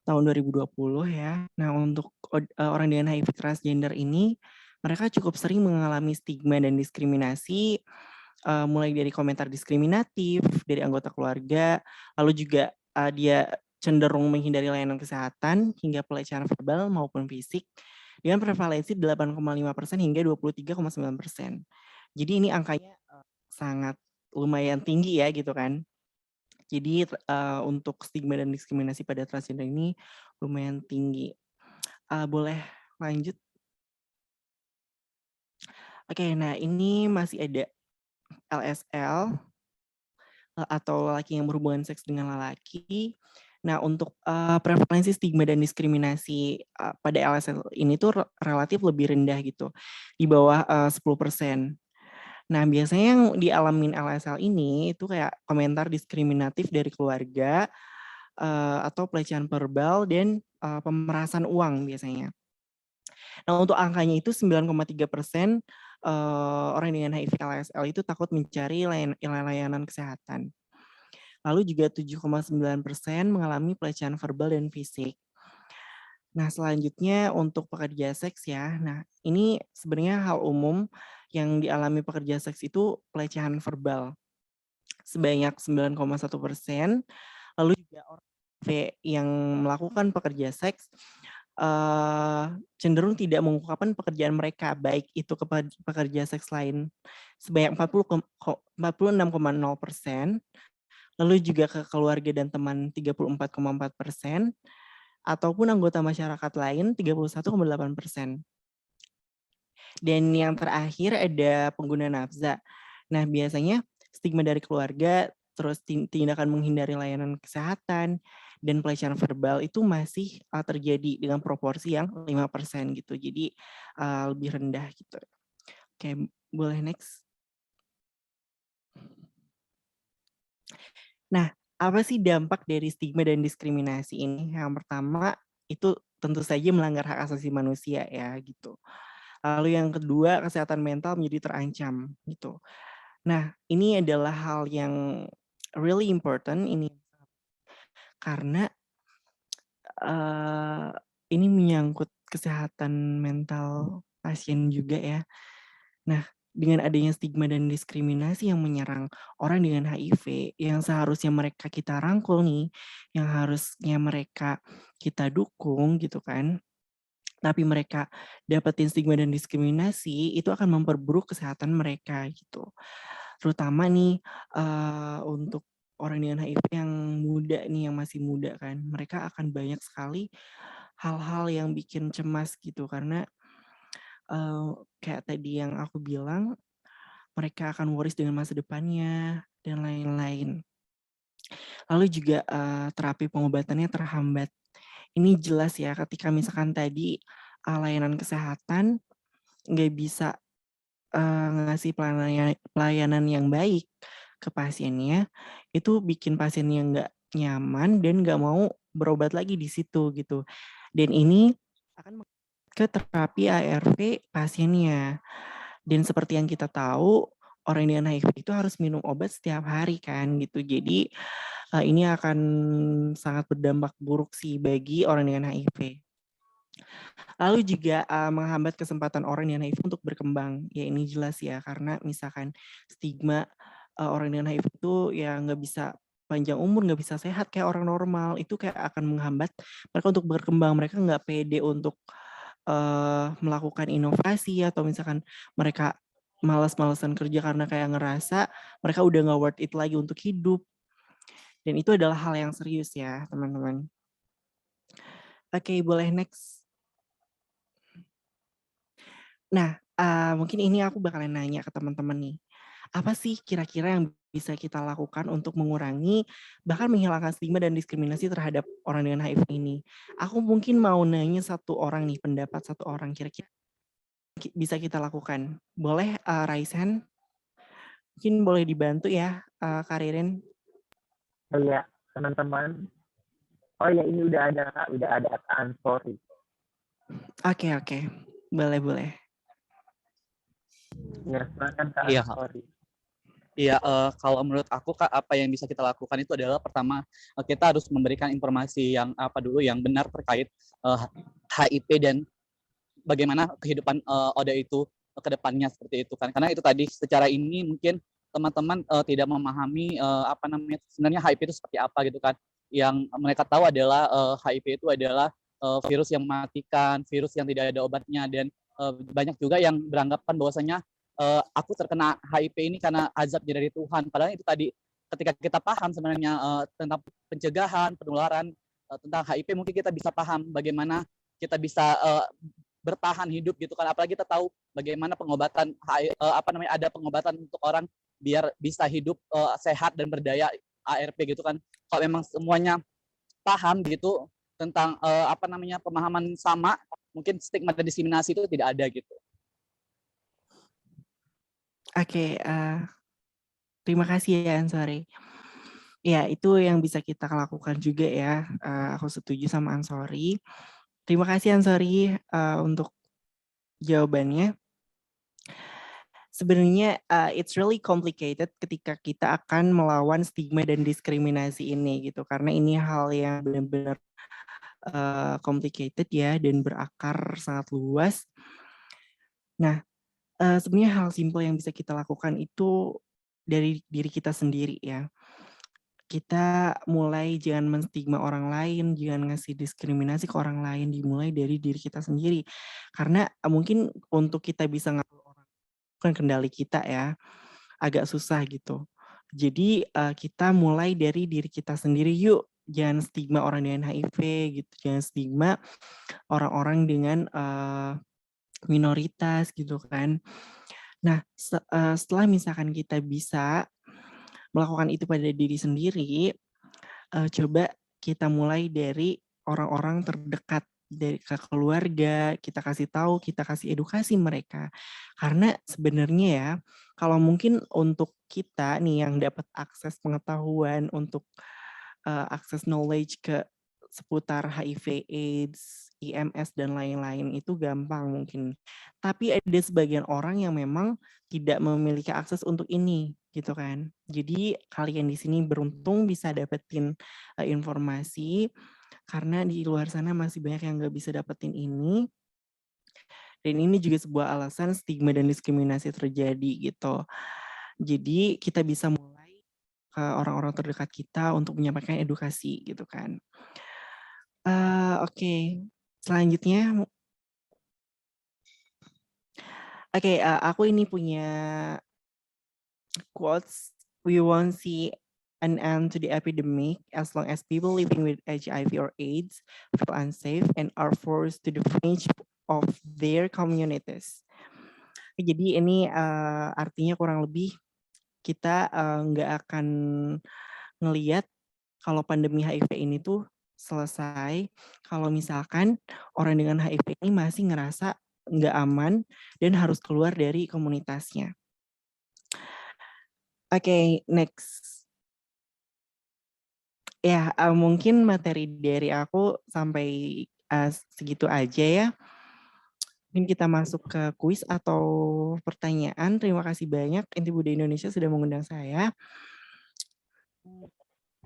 tahun 2020 ya. Nah, untuk orang dengan HIV transgender ini, mereka cukup sering mengalami stigma dan diskriminasi, mulai dari komentar diskriminatif dari anggota keluarga, lalu juga dia cenderung menghindari layanan kesehatan hingga pelecehan verbal maupun fisik dengan prevalensi 8,5% hingga 23,9%. Jadi ini angkanya sangat lumayan tinggi ya gitu kan. Jadi untuk stigma dan diskriminasi pada transgender ini lumayan tinggi. Boleh lanjut? Oke, nah ini masih ada LSL atau lelaki yang berhubungan seks dengan lelaki. Nah, untuk prevalensi stigma dan diskriminasi pada LSL ini tuh relatif lebih rendah gitu, di bawah 10%. Nah, biasanya yang dialamin LSL ini itu kayak komentar diskriminatif dari keluarga, atau pelecehan verbal dan pemerasan uang biasanya. Nah, untuk angkanya itu 9,3% orang dengan HIV LSL itu takut mencari layanan kesehatan. Lalu juga 7,9% mengalami pelecehan verbal dan fisik. Nah, selanjutnya untuk pekerja seks ya. Nah, ini sebenarnya hal umum yang dialami pekerja seks itu pelecehan verbal sebanyak 9,1%. Lalu juga orang HIV yang melakukan pekerja seks cenderung tidak mengungkapkan pekerjaan mereka, baik itu ke pekerja seks lain sebanyak 46,0%, lalu juga ke keluarga dan teman 34,4%, ataupun anggota masyarakat lain 31,8%. Dan yang terakhir ada pengguna nafza. Nah, biasanya stigma dari keluarga, terus tindakan menghindari layanan kesehatan, dan pelecehan verbal itu masih terjadi dengan proporsi yang 5% gitu. Jadi lebih rendah gitu. Oke, boleh next. Nah, apa sih dampak dari stigma dan diskriminasi ini? Yang pertama, itu tentu saja melanggar hak asasi manusia ya gitu. Lalu yang kedua, kesehatan mental menjadi terancam gitu. Nah, ini adalah hal yang really important ini karena ini menyangkut kesehatan mental pasien juga ya. Nah, dengan adanya stigma dan diskriminasi yang menyerang orang dengan HIV, yang seharusnya mereka kita rangkul nih, yang harusnya mereka kita dukung gitu kan, tapi mereka dapetin stigma dan diskriminasi, itu akan memperburuk kesehatan mereka gitu. Terutama nih untuk orang dengan HIV yang muda nih, yang masih muda kan, mereka akan banyak sekali hal-hal yang bikin cemas gitu, karena kayak tadi yang aku bilang, mereka akan worries dengan masa depannya, dan lain-lain. Lalu juga terapi pengobatannya terhambat. Ini jelas ya ketika misalkan tadi layanan kesehatan nggak bisa ngasih pelayanan yang baik ke pasiennya, itu bikin pasiennya nggak nyaman dan nggak mau berobat lagi di situ gitu. Dan ini akan ke terapi ARV pasiennya. Dan seperti yang kita tahu, orang dengan HIV itu harus minum obat setiap hari kan gitu. Jadi ini akan sangat berdampak buruk sih bagi orang dengan HIV. Lalu juga menghambat kesempatan orang dengan HIV untuk berkembang. Ya ini jelas ya, karena misalkan stigma orang dengan HIV itu ya nggak bisa panjang umur, nggak bisa sehat kayak orang normal, itu kayak akan menghambat mereka untuk berkembang. Mereka nggak pede untuk melakukan inovasi, atau misalkan mereka malas-malasan kerja karena kayak ngerasa mereka udah nggak worth it lagi untuk hidup. Dan itu adalah hal yang serius ya teman-teman. Oke, boleh next. Nah, mungkin ini aku bakalan nanya ke teman-teman nih. Apa sih kira-kira yang bisa kita lakukan untuk mengurangi, bahkan menghilangkan stigma dan diskriminasi terhadap orang dengan HIV ini? Aku mungkin mau nanya satu orang nih, pendapat satu orang kira-kira bisa kita lakukan. Boleh Raisan? Mungkin boleh dibantu ya Kak Ririn? Oh iya, teman-teman. Oh ya, ini udah ada Kak Ansori. Oke. Boleh. Ya, silakan Kak Iya. Ansori. Iya, kalau menurut aku Kak, apa yang bisa kita lakukan itu adalah pertama kita harus memberikan informasi yang yang benar terkait HIV dan bagaimana kehidupan ODA itu ke depannya seperti itu kan. Karena itu tadi secara ini mungkin teman-teman tidak memahami sebenarnya HIV itu seperti apa gitu kan. Yang mereka tahu adalah HIV itu adalah virus yang mematikan, virus yang tidak ada obatnya, dan banyak juga yang beranggapan bahwasanya aku terkena HIV ini karena azab dari Tuhan. Padahal itu tadi ketika kita paham sebenarnya tentang pencegahan penularan tentang HIV, mungkin kita bisa paham bagaimana kita bisa bertahan hidup gitu kan. Apalagi kita tahu bagaimana pengobatan ada pengobatan untuk orang biar bisa hidup sehat dan berdaya ARP gitu kan. Kalau memang semuanya paham gitu tentang apa namanya pemahaman sama, mungkin stigma dan diskriminasi itu tidak ada gitu. Oke, terima kasih ya Ansori. Ya, itu yang bisa kita lakukan juga ya. Aku setuju sama Ansori. Terima kasih Ansori untuk jawabannya. Sebenarnya it's really complicated ketika kita akan melawan stigma dan diskriminasi ini gitu, karena ini hal yang benar-benar complicated ya dan berakar sangat luas. Nah, sebenarnya hal simpel yang bisa kita lakukan itu dari diri kita sendiri ya. Kita mulai jangan menstigma orang lain, jangan ngasih diskriminasi ke orang lain, dimulai dari diri kita sendiri. Karena mungkin untuk kita bisa ngatur orang bukan kendali kita ya, agak susah gitu. Jadi kita mulai dari diri kita sendiri yuk. Jangan stigma orang dengan HIV gitu, jangan stigma orang-orang dengan minoritas gitu kan. Nah, setelah misalkan kita bisa melakukan itu pada diri sendiri, coba kita mulai dari orang-orang terdekat, dari ke keluarga, kita kasih tahu, kita kasih edukasi mereka. Karena sebenarnya ya, kalau mungkin untuk kita nih yang dapat akses pengetahuan untuk akses knowledge ke seputar HIV, AIDS, IMS dan lain-lain itu gampang mungkin. Tapi ada sebagian orang yang memang tidak memiliki akses untuk ini gitu kan. Jadi kalian di sini beruntung bisa dapetin informasi karena di luar sana masih banyak yang nggak bisa dapetin ini. Dan ini juga sebuah alasan stigma dan diskriminasi terjadi gitu. Jadi kita bisa mulai ke orang-orang terdekat kita untuk menyampaikan edukasi gitu kan. Oke. Selanjutnya, aku ini punya quotes. We won't see an end to the epidemic as long as people living with HIV or AIDS feel unsafe and are forced to the fringe of their communities. Jadi ini artinya kurang lebih kita nggak akan ngelihat kalau pandemi HIV ini tuh selesai kalau misalkan orang dengan HIV ini masih ngerasa nggak aman dan harus keluar dari komunitasnya. Oke, next. Ya, mungkin materi dari aku sampai segitu aja ya. Mungkin kita masuk ke kuis atau pertanyaan. Terima kasih banyak Inti Buddha Indonesia sudah mengundang saya.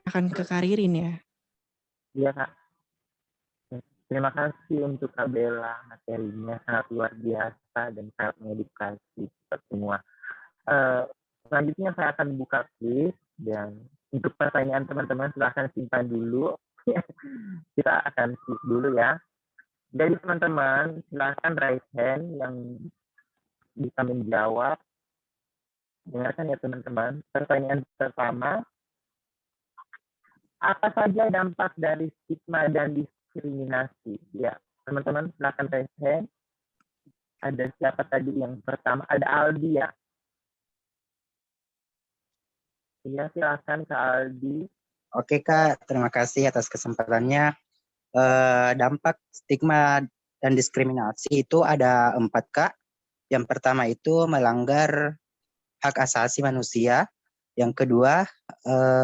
Akan ke Karirin ya. Iya Kak. Terima kasih untuk Kak Bella, materinya sangat luar biasa dan sangat mengedukasi kita semua. Selanjutnya saya akan buka quiz dan untuk pertanyaan teman-teman silahkan simpan dulu. Kita akan quiz dulu ya. Jadi teman-teman silahkan raise hand yang bisa menjawab. Dengarkan ya teman-teman. Pertanyaan pertama, apa saja dampak dari stigma dan diskriminasi? Ya, teman-teman silakan raise hand. Ada siapa tadi yang pertama? Ada Aldi ya. Iya, silakan Kak Aldi. Oke Kak, terima kasih atas kesempatannya. Dampak stigma dan diskriminasi itu ada 4 Kak. Yang pertama itu melanggar hak asasi manusia. Yang kedua,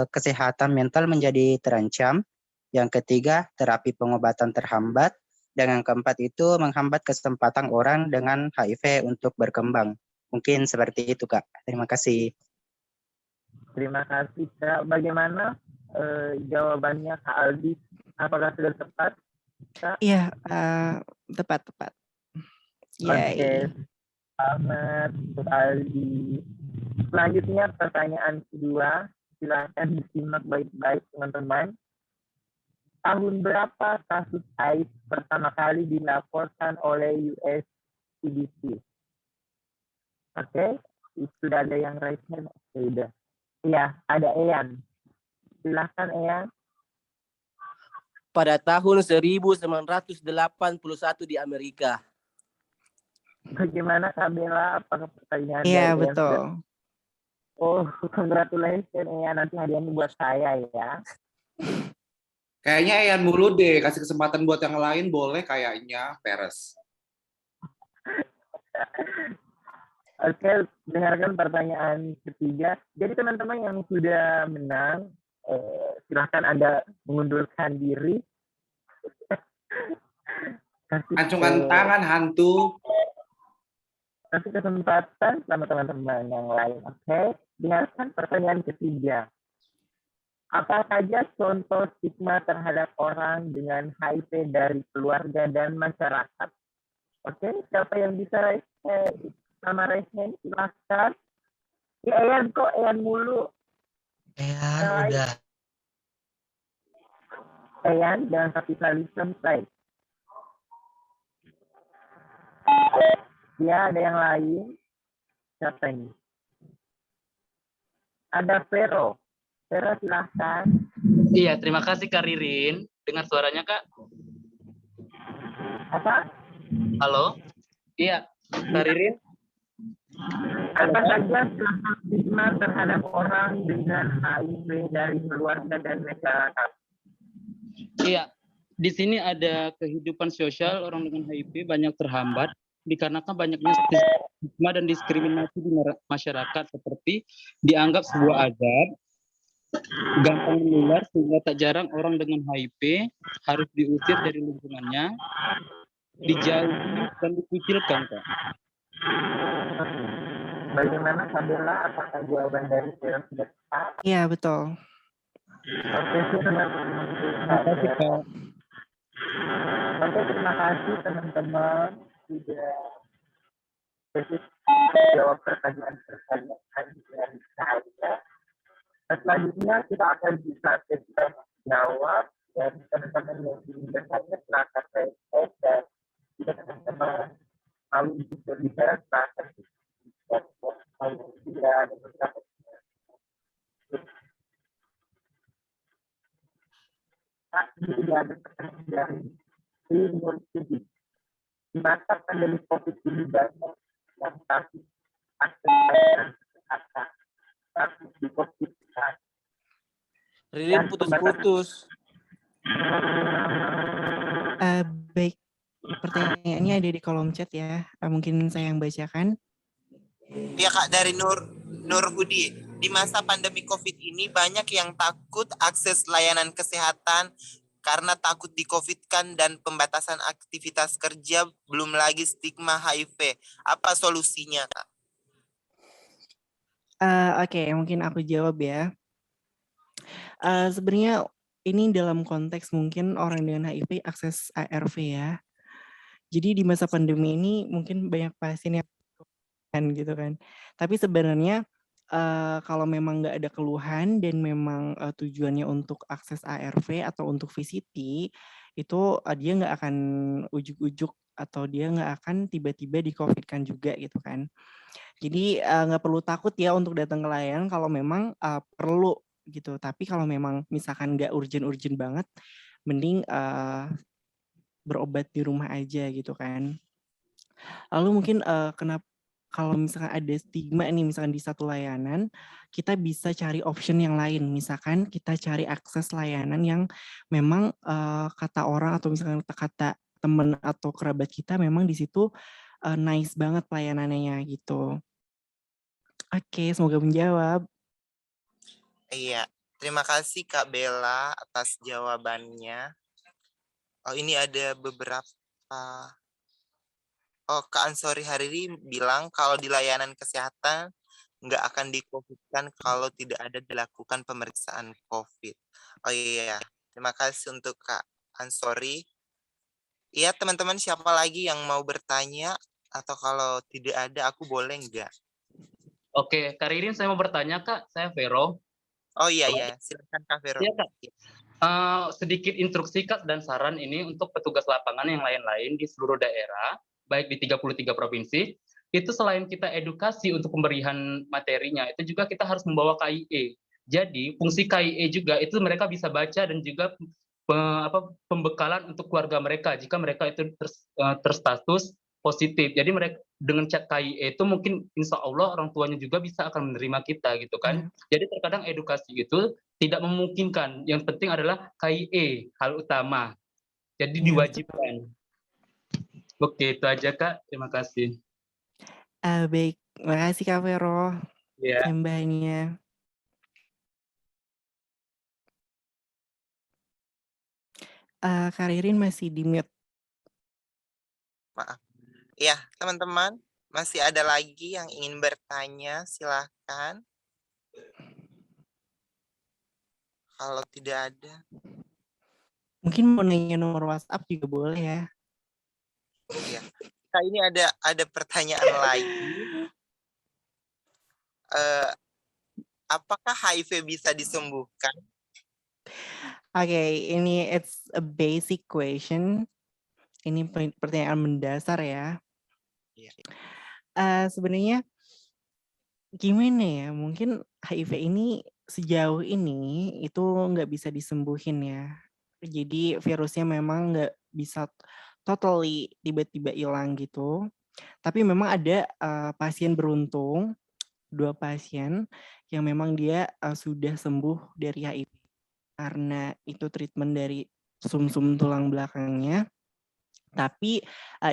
kesehatan mental menjadi terancam. Yang ketiga, terapi pengobatan terhambat. Dan yang keempat itu menghambat kesempatan orang dengan HIV untuk berkembang. Mungkin seperti itu Kak. Terima kasih. Terima kasih Kak. Bagaimana jawabannya Kak Aldi? Apakah sudah tepat? Kak? Iya, tepat. Oke, selamat untuk Aldi. Selanjutnya pertanyaan kedua, silakan disimak baik-baik teman-teman. Tahun berapa kasus AIDS pertama kali dilaporkan oleh US CDC? Oke, sudah ada yang raise hand? Sudah. Iya, ada Eyan. Silahkan Eyan. Pada tahun 1981 di Amerika. Bagaimana Kak Bella? Apakah pertanyaan Iya, dari betul. Oh, congratulations ya. Nanti hadiahnya buat saya ya. Kayaknya Eyan mulu deh, kasih kesempatan buat yang lain boleh kayaknya, Peres. Oke, dengarkan pertanyaan ketiga. Jadi teman-teman yang sudah menang, silahkan Anda mengundurkan diri. Acungkan tangan hantu. Kasih kesempatan sama teman-teman yang lain. Oke, dengarkan pertanyaan ketiga. Apa saja contoh stigma terhadap orang dengan HIV dari keluarga dan masyarakat? Oke, siapa yang bisa sama Resen? Silahkan. Ya, Eyan kok, Eyan mulu. Eyan udah. Eyan, jangan kapitalisme, play. Ya, ada yang lain. Siapa ini? Ada Vero. Vero, silahkan. Iya, terima kasih Kak Ririn. Dengar suaranya, Kak? Apa? Halo? Iya, Kak Ririn? Apa saja stigma terhadap orang dengan HIV dari keluarga dan masyarakat? Iya, di sini ada kehidupan sosial orang dengan HIV banyak terhambat dikarenakan banyaknya stigma dan diskriminasi di masyarakat, seperti dianggap sebuah azab, gampang menular, sehingga tak jarang orang dengan HIV harus diusir dari lingkungannya, dijauhi dan dikucilkan, Kak. Bagaimana Sabella? Apakah jawaban dari Vero sudah tepat? Iya, betul. Oke, terima kasih, Kak. Oke, terima kasih teman-teman sudah jawab pertanyaan-pertanyaan dari saya. Selanjutnya kita akan bisa jawab dan teman-teman yang ingin bertanya silahkan raise dan jika teman-teman mau berbicara silahkan tidak ada beberapa tidak ada pertanyaan dari Timur Sidi. Di masa pandemi COVID ini banyak yang sakit akses kesehatan, sakit di COVID. Ririn putus-putus. Baik, pertanyaannya ada di kolom chat ya. Mungkin saya yang bacakan. Ya Kak, dari Nur Hudi. Di masa pandemi COVID ini banyak yang takut akses layanan kesehatan karena takut di-COVID-kan dan pembatasan aktivitas kerja, belum lagi stigma HIV. Apa solusinya, Kak? Oke, mungkin aku jawab ya. Sebenarnya ini dalam konteks mungkin orang dengan HIV akses ARV ya. Jadi di masa pandemi ini mungkin banyak pasien yang gitu kan. Tapi sebenarnya kalau memang nggak ada keluhan dan memang tujuannya untuk akses ARV atau untuk VCT, itu dia nggak akan ujuk-ujuk atau dia nggak akan tiba-tiba di-COVID-kan juga gitu kan. Jadi nggak perlu takut ya untuk datang ke layanan kalau memang perlu gitu. Tapi kalau memang misalkan nggak urgent-urgent banget, mending berobat di rumah aja gitu kan. Lalu mungkin kenapa kalau misalkan ada stigma nih, misalkan di satu layanan, kita bisa cari option yang lain. Misalkan kita cari akses layanan yang memang kata orang atau misalkan kata teman atau kerabat kita memang di situ nice banget pelayanannya gitu. Oke, semoga menjawab. Iya, terima kasih Kak Bella atas jawabannya. Oh, ini ada beberapa. Oh, Kak Ansori Hariri bilang kalau di layanan kesehatan nggak akan di-COVID-kan kalau tidak ada dilakukan pemeriksaan COVID. Oh iya, terima kasih untuk Kak Ansori. Iya, teman-teman siapa lagi yang mau bertanya? Atau kalau tidak ada, aku boleh nggak? Oke, Kak Ririn, saya mau bertanya, Kak. Saya Vero. Oh iya, silakan Kak Vero. Iya, Kak. Sedikit instruksi, Kak, dan saran ini untuk petugas lapangan yang lain-lain di seluruh daerah, baik di 33 provinsi, itu selain kita edukasi untuk pemberian materinya, itu juga kita harus membawa KIE. Jadi, fungsi KIE juga itu mereka bisa baca dan juga pembekalan untuk keluarga mereka jika mereka itu terstatus positif. Jadi dengan chat KIE itu mungkin insya Allah orang tuanya juga bisa akan menerima kita gitu kan. Jadi terkadang edukasi itu tidak memungkinkan. Yang penting adalah KIE hal utama. Jadi diwajibkan. Oke, itu aja Kak. Terima kasih. Baik, makasih Kak Vero Ya. tambahannya. Kak Ririn masih di mute. Maaf. Ya, teman-teman, masih ada lagi yang ingin bertanya, silahkan. Kalau tidak ada. Mungkin mau nanya nomor WhatsApp juga boleh ya. Iya. Kak, ini ada pertanyaan lagi. Apakah HIV bisa disembuhkan? Oke, ini it's a basic question. Ini pertanyaan mendasar ya. Sebenarnya gimana ya? Mungkin HIV ini sejauh ini itu nggak bisa disembuhin ya. Jadi virusnya memang nggak bisa totally tiba-tiba hilang gitu. Tapi memang ada pasien beruntung, 2 pasien yang memang dia sudah sembuh dari HIV karena itu treatment dari sumsum tulang belakangnya. Tapi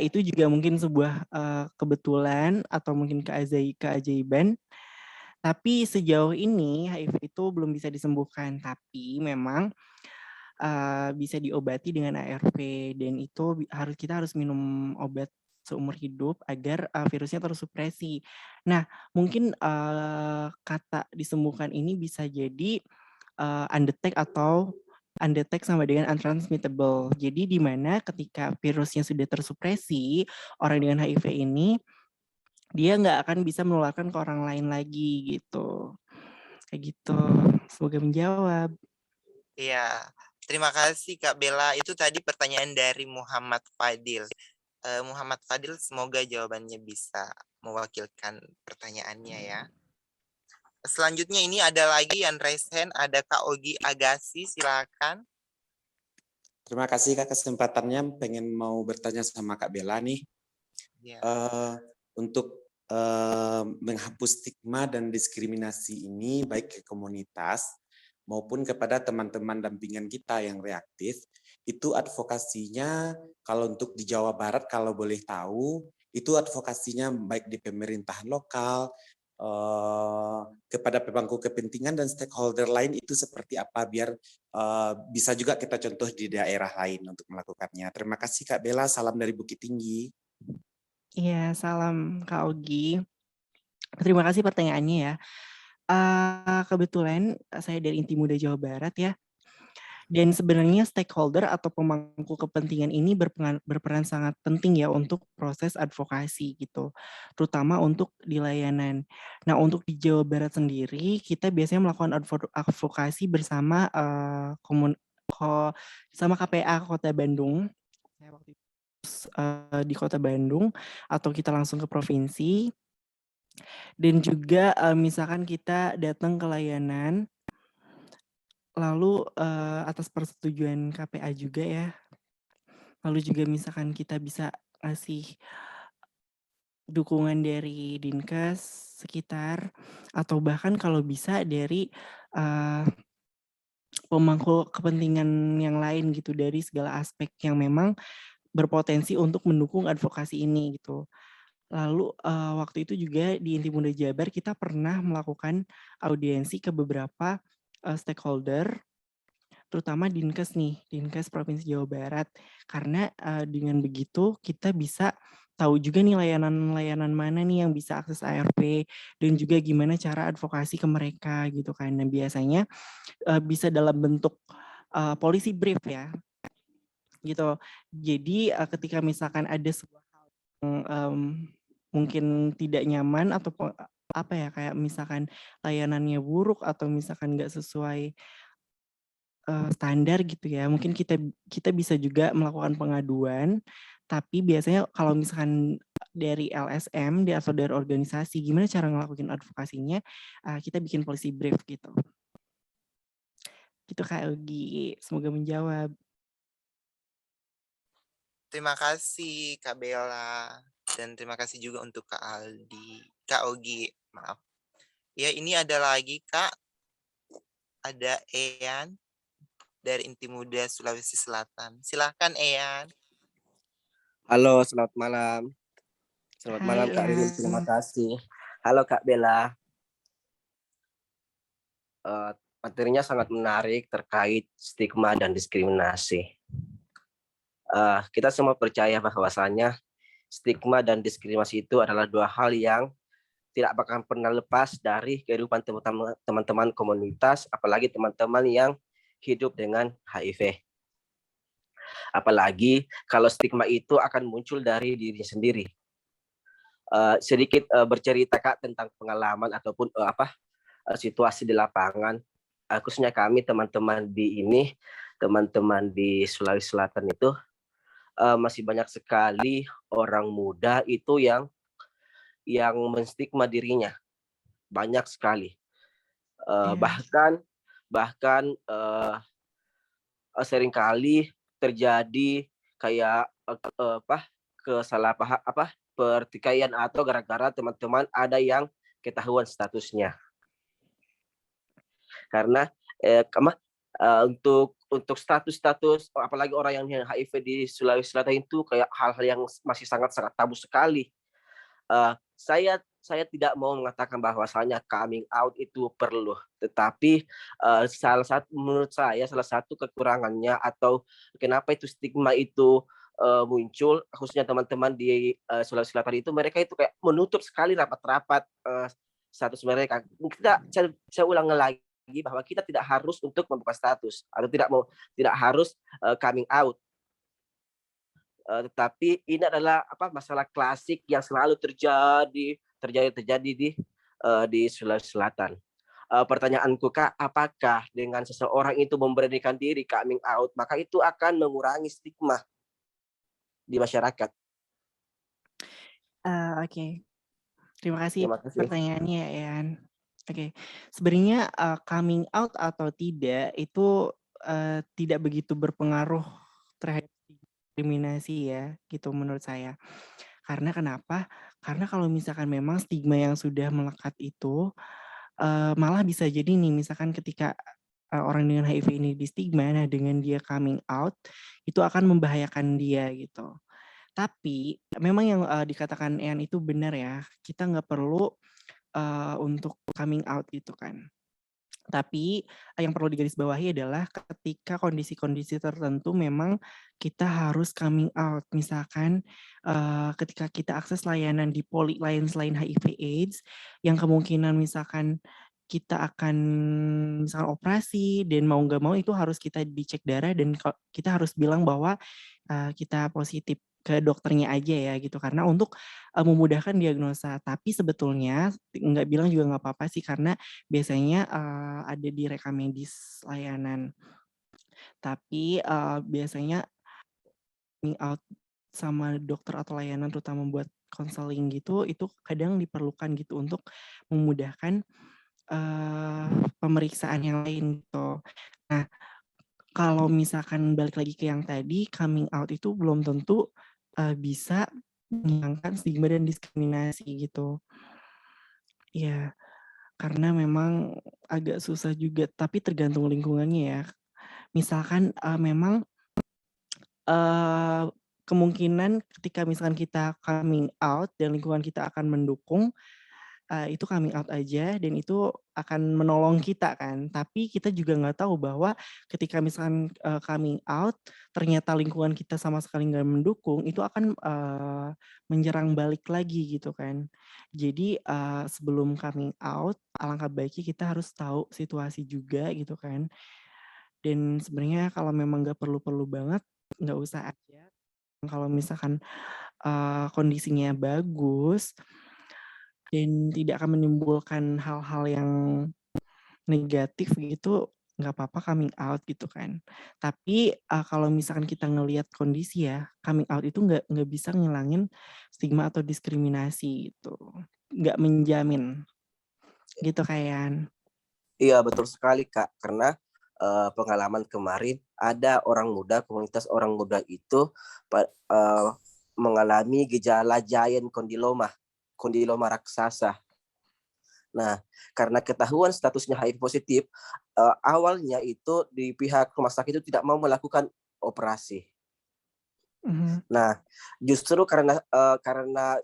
itu juga mungkin sebuah kebetulan atau mungkin keajaiban. Tapi sejauh ini HIV itu belum bisa disembuhkan, tapi memang bisa diobati dengan ARV dan itu kita harus minum obat seumur hidup agar virusnya tersupresi. Nah, mungkin kata disembuhkan ini bisa jadi undetect atau undetect sama dengan untransmittable. Jadi di mana ketika virusnya sudah tersupresi, orang dengan HIV ini dia nggak akan bisa menularkan ke orang lain lagi gitu. Kayak gitu. Semoga menjawab. Iya, terima kasih Kak Bella. Itu tadi pertanyaan dari Muhammad Fadil. Muhammad Fadil, semoga jawabannya bisa mewakilkan pertanyaannya ya. Selanjutnya ini ada lagi yang raise hand, ada Kak Ogi Agassi, silakan. Terima kasih Kak kesempatannya, pengen mau bertanya sama Kak Bella nih. Ya. Untuk menghapus stigma dan diskriminasi ini baik ke komunitas maupun kepada teman-teman dampingan kita yang reaktif, itu advokasinya kalau untuk di Jawa Barat kalau boleh tahu, itu advokasinya baik di pemerintahan lokal, kepada pemangku kepentingan dan stakeholder lain itu seperti apa biar bisa juga kita contoh di daerah lain untuk melakukannya. Terima kasih Kak Bella, salam dari Bukit Tinggi. Iya, salam Kak Ogi. Terima kasih pertanyaannya ya. Kebetulan saya dari Inti Muda Jawa Barat ya. Dan sebenarnya stakeholder atau pemangku kepentingan ini berperan sangat penting ya untuk proses advokasi gitu, terutama untuk di layanan. Nah, untuk di Jawa Barat sendiri, kita biasanya melakukan advokasi bersama sama KPA Kota Bandung. Saya waktu itu di Kota Bandung atau kita langsung ke provinsi. Dan juga misalkan kita datang ke layanan, lalu atas persetujuan KPA juga ya. Lalu juga misalkan kita bisa ngasih dukungan dari Dinkes sekitar atau bahkan kalau bisa dari pemangku kepentingan yang lain gitu dari segala aspek yang memang berpotensi untuk mendukung advokasi ini gitu. Lalu waktu itu juga di Inti Muda Jabar kita pernah melakukan audiensi ke beberapa stakeholder, terutama Dinkes nih, Dinkes Provinsi Jawa Barat. Karena dengan begitu kita bisa tahu juga nih layanan-layanan mana nih yang bisa akses ARV dan juga gimana cara advokasi ke mereka gitu kan. Nah, biasanya bisa dalam bentuk policy brief ya. Gitu. Jadi ketika misalkan ada sebuah hal yang mungkin tidak nyaman atau apa ya kayak misalkan layanannya buruk atau misalkan nggak sesuai standar gitu ya, mungkin kita bisa juga melakukan pengaduan. Tapi biasanya kalau misalkan dari LSM atau dari organisasi gimana cara ngelakuin advokasinya, kita bikin policy brief gitu. Gitu Kak Ogi, semoga menjawab. Terima kasih Kak Bella. Dan terima kasih juga untuk Kak Ogi, maaf. Ya, ini ada lagi Kak, ada Eyan dari Inti Muda Sulawesi Selatan. Silahkan Eyan. Halo, selamat malam. Selamat Hai, malam Kak Ririn, terima Ian. kasih. Halo Kak Bella. Materinya sangat menarik terkait stigma dan diskriminasi. Kita semua percaya bahwasanya stigma dan diskriminasi itu adalah dua hal yang tidak bakal pernah lepas dari kehidupan teman-teman komunitas, apalagi teman-teman yang hidup dengan HIV. Apalagi kalau stigma itu akan muncul dari diri sendiri. Sedikit bercerita Kak tentang pengalaman ataupun situasi di lapangan, khususnya kami teman-teman di Sulawesi Selatan itu masih banyak sekali orang muda itu yang menstigma dirinya, banyak sekali. Bahkan seringkali terjadi kayak pertikaian atau gara-gara teman-teman ada yang ketahuan statusnya. Karena untuk status apalagi orang yang HIV di Sulawesi Selatan itu kayak hal-hal yang masih sangat-sangat tabu sekali. Saya tidak mau mengatakan bahwasanya coming out itu perlu, tetapi menurut saya salah satu kekurangannya atau kenapa itu stigma itu muncul, khususnya teman-teman di Sulawesi Selatan itu, mereka itu kayak menutup sekali rapat-rapat status mereka. Saya ulang lagi bahwa kita tidak harus untuk membuka status atau tidak harus coming out. Tetapi ini adalah masalah klasik yang selalu terjadi di Sulawesi Selatan. Pertanyaanku Kak, apakah dengan seseorang itu memberanikan diri coming out, maka itu akan mengurangi stigma di masyarakat? Oke. Terima kasih Terima kasih. pertanyaannya, Ian. Oke, sebenarnya coming out atau tidak itu tidak begitu berpengaruh terhadap diskriminasi ya, gitu menurut saya. Karena kenapa? Karena kalau misalkan memang stigma yang sudah melekat itu malah bisa jadi nih, misalkan ketika orang dengan HIV ini di stigma, nah dengan dia coming out itu akan membahayakan dia gitu. Tapi memang yang dikatakan Ian itu benar ya, kita nggak perlu untuk coming out gitu kan. Tapi yang perlu digarisbawahi adalah ketika kondisi-kondisi tertentu memang kita harus coming out. Misalkan ketika kita akses layanan di poli lain selain HIV/AIDS, yang kemungkinan misalkan kita akan misalkan operasi dan mau nggak mau itu harus kita dicek darah dan kita harus bilang bahwa kita positif ke dokternya aja ya gitu, karena untuk memudahkan diagnosa. Tapi sebetulnya nggak bilang juga nggak apa-apa sih, karena biasanya ada di rekam medis layanan. Tapi biasanya coming out sama dokter atau layanan terutama buat konseling gitu, itu kadang diperlukan gitu untuk memudahkan pemeriksaan yang lain gitu. Nah, kalau misalkan balik lagi ke yang tadi, coming out itu belum tentu bisa menghilangkan stigma dan diskriminasi gitu. Ya, karena memang agak susah juga, tapi tergantung lingkungannya ya. Misalkan memang kemungkinan ketika misalkan kita coming out dan lingkungan kita akan mendukung, itu coming out aja dan itu akan menolong kita kan. Tapi kita juga nggak tahu bahwa ketika misalkan coming out, ternyata lingkungan kita sama sekali nggak mendukung, itu akan menyerang balik lagi gitu kan. Jadi sebelum coming out, alangkah baiknya kita harus tahu situasi juga gitu kan. Dan sebenarnya kalau memang nggak perlu-perlu banget, nggak usah aja. Kalau misalkan kondisinya bagus dan tidak akan menimbulkan hal-hal yang negatif gitu, nggak apa-apa coming out gitu kan. Tapi kalau misalkan kita ngelihat kondisi ya, coming out itu nggak bisa ngilangin stigma atau diskriminasi gitu, nggak menjamin gitu Kayan. Iya betul sekali Kak, karena pengalaman kemarin ada orang muda, komunitas orang muda itu mengalami gejala giant kondiloma raksasa. Nah, karena ketahuan statusnya HIV positif, awalnya itu di pihak rumah sakit itu tidak mau melakukan operasi. Nah, justru karena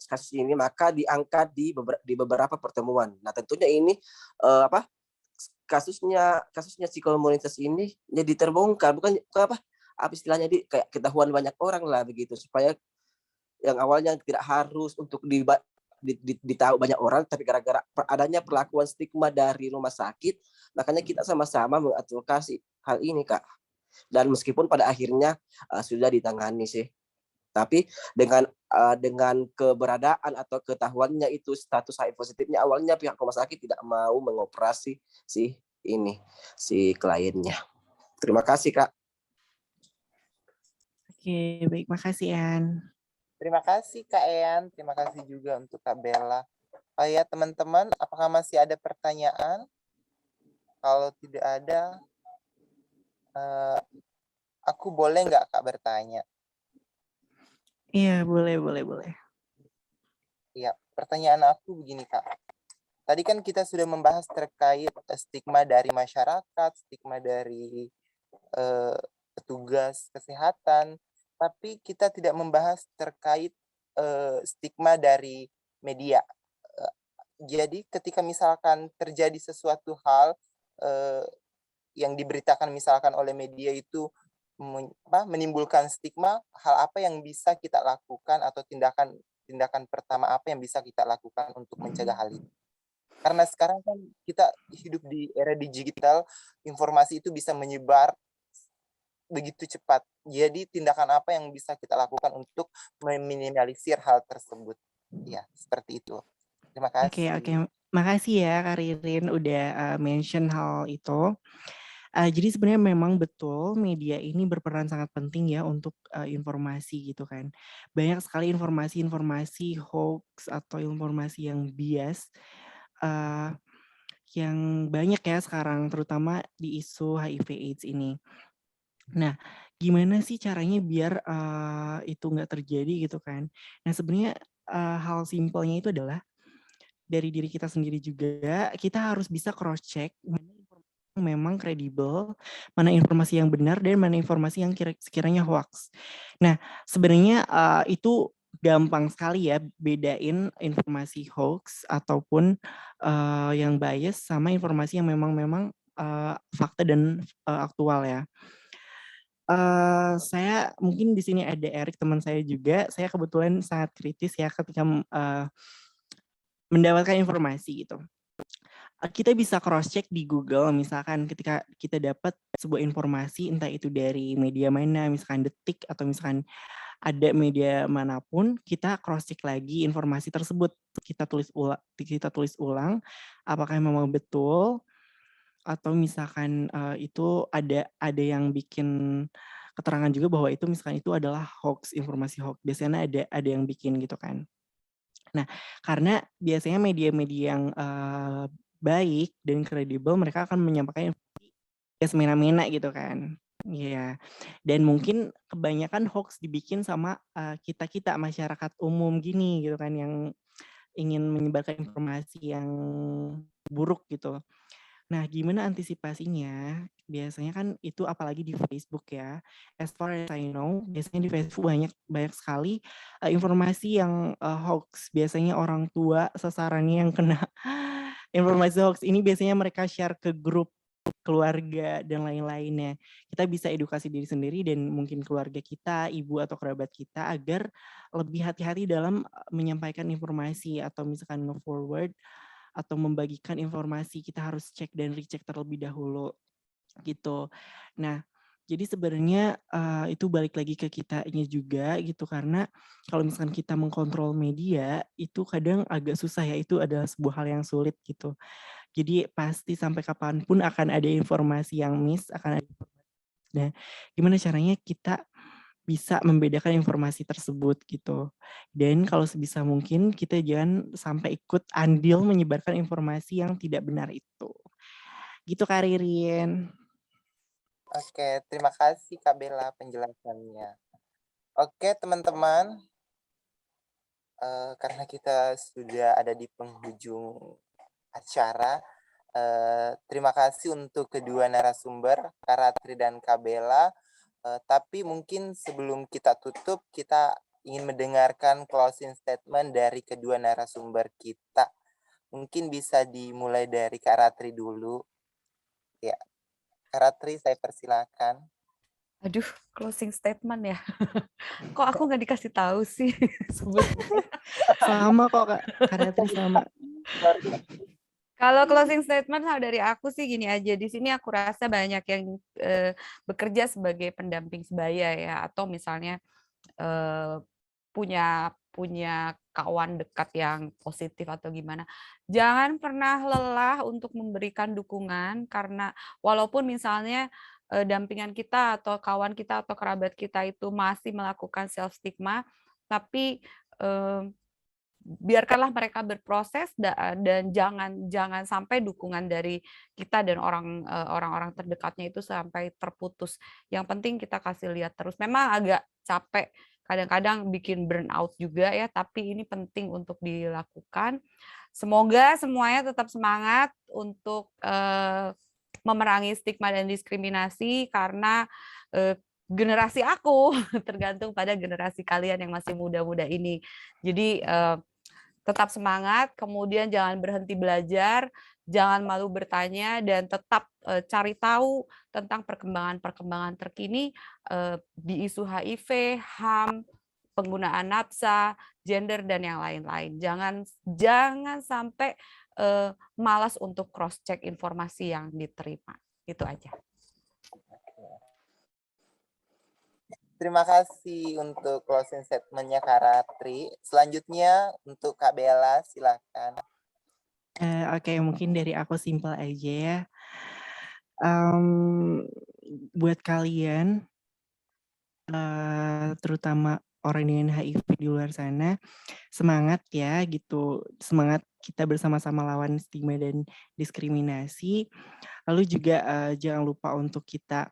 kasus ini maka diangkat di beberapa pertemuan. Nah, tentunya ini kasusnya psikomobilitas ini jadi terbongkar, bukan apa istilahnya kayak ketahuan banyak orang lah begitu, supaya yang awalnya tidak harus untuk ditahu banyak orang, tapi gara-gara adanya perlakuan stigma dari rumah sakit, makanya kita sama-sama mengadvokasi hal ini, Kak. Dan meskipun pada akhirnya sudah ditangani sih, tapi dengan keberadaan atau ketahuannya itu status HIV positifnya, awalnya pihak rumah sakit tidak mau mengoperasi si kliennya. Terima kasih, Kak. Oke, baik, makasih An. Terima kasih Kak Ean, terima kasih juga untuk Kak Bella. Oh ya teman-teman, apakah masih ada pertanyaan? Kalau tidak ada, aku boleh nggak Kak bertanya? Iya, boleh. Ya, pertanyaan aku begini Kak. Tadi kan kita sudah membahas terkait stigma dari masyarakat, stigma dari petugas kesehatan, tapi kita tidak membahas terkait stigma dari media. Jadi ketika misalkan terjadi sesuatu hal yang diberitakan misalkan oleh media itu menimbulkan stigma, hal apa yang bisa kita lakukan atau tindakan pertama apa yang bisa kita lakukan untuk mencegah hal itu? Karena sekarang kan kita hidup di era digital, informasi itu bisa menyebar begitu cepat. Jadi tindakan apa yang bisa kita lakukan untuk meminimalisir hal tersebut? Ya, seperti itu. Terima kasih. Oke. Makasih ya Kak Ririn udah mention hal itu. Jadi sebenarnya memang betul media ini berperan sangat penting ya untuk informasi gitu kan. Banyak sekali informasi hoax atau informasi yang bias yang banyak ya sekarang, terutama di isu HIV/AIDS ini. Nah, gimana sih caranya biar itu nggak terjadi gitu kan? Nah, sebenarnya hal simpelnya itu adalah dari diri kita sendiri juga, kita harus bisa cross check mana informasi yang memang kredibel, mana informasi yang benar, dan mana informasi yang sekiranya hoax. Nah, sebenarnya itu gampang sekali ya bedain informasi hoax ataupun yang bias sama informasi yang memang fakta dan aktual ya. Saya mungkin di sini ada Erik teman saya juga. Saya kebetulan sangat kritis ya ketika mendapatkan informasi gitu. Kita bisa cross check di Google misalkan ketika kita dapat sebuah informasi entah itu dari media mana, misalkan Detik atau misalkan ada media manapun, kita cross check lagi informasi tersebut. Kita tulis ulang apakah memang betul atau misalkan itu ada yang bikin keterangan juga bahwa itu misalkan itu adalah hoax, informasi hoax. Biasanya ada yang bikin gitu kan. Nah, karena biasanya media-media yang baik dan kredibel mereka akan menyampaikan informasi semena-mena gitu kan. Iya. Dan mungkin kebanyakan hoax dibikin sama kita-kita masyarakat umum gini gitu kan yang ingin menyebarkan informasi yang buruk gitu. Nah, gimana antisipasinya? Biasanya kan itu apalagi di Facebook ya. As far as I know, biasanya di Facebook banyak sekali informasi yang hoax. Biasanya orang tua sasarannya yang kena informasi hoax ini biasanya mereka share ke grup keluarga dan lain-lainnya. Kita bisa edukasi diri sendiri dan mungkin keluarga kita, ibu atau kerabat kita agar lebih hati-hati dalam menyampaikan informasi atau misalkan nge-forward atau membagikan informasi, kita harus cek dan recheck terlebih dahulu gitu. Nah, jadi sebenarnya itu balik lagi ke kitanya juga gitu, karena kalau misalkan kita mengkontrol media itu kadang agak susah ya, itu adalah sebuah hal yang sulit gitu. Jadi pasti sampai kapanpun akan ada informasi yang miss, akan ada. Nah, gimana caranya kita bisa membedakan informasi tersebut gitu. Dan kalau sebisa mungkin kita jangan sampai ikut andil menyebarkan informasi yang tidak benar itu. Gitu Kak Ririn. Oke, terima kasih Kak Bella penjelasannya. Oke teman-teman, karena kita sudah ada di penghujung acara, terima kasih untuk kedua narasumber, Kak Ratri dan Kak Bella. Tapi mungkin sebelum kita tutup, kita ingin mendengarkan closing statement dari kedua narasumber kita. Mungkin bisa dimulai dari Kak Ratri dulu. Ya, Kak Ratri, saya persilakan. Aduh, closing statement ya. Kok aku nggak dikasih tahu sih sebetulnya. Sama kok Kak, Kak Ratri sama. Kalau closing statement dari aku sih gini aja. Di sini aku rasa banyak yang bekerja sebagai pendamping sebaya ya, atau misalnya punya kawan dekat yang positif atau gimana. Jangan pernah lelah untuk memberikan dukungan, karena walaupun misalnya dampingan kita atau kawan kita atau kerabat kita itu masih melakukan self stigma, tapi biarkanlah mereka berproses dan jangan sampai dukungan dari kita dan orang-orang terdekatnya itu sampai terputus. Yang penting kita kasih lihat terus. Memang agak capek, kadang-kadang bikin burnout juga ya, tapi ini penting untuk dilakukan. Semoga semuanya tetap semangat untuk memerangi stigma dan diskriminasi, karena generasi aku tergantung pada generasi kalian yang masih muda-muda ini. Jadi tetap semangat, kemudian jangan berhenti belajar, jangan malu bertanya, dan tetap cari tahu tentang perkembangan-perkembangan terkini di isu HIV, HAM, penggunaan nafsa, gender, dan yang lain-lain. Jangan sampai malas untuk cross-check informasi yang diterima. Itu aja. Terima kasih untuk closing statement-nya Kak Ratri. Selanjutnya untuk Kak Bella, silakan. Oke, mungkin dari aku simpel aja ya. Buat kalian, terutama orang dengan HIV di luar sana, semangat ya gitu. Semangat kita bersama-sama lawan stigma dan diskriminasi. Lalu juga jangan lupa untuk kita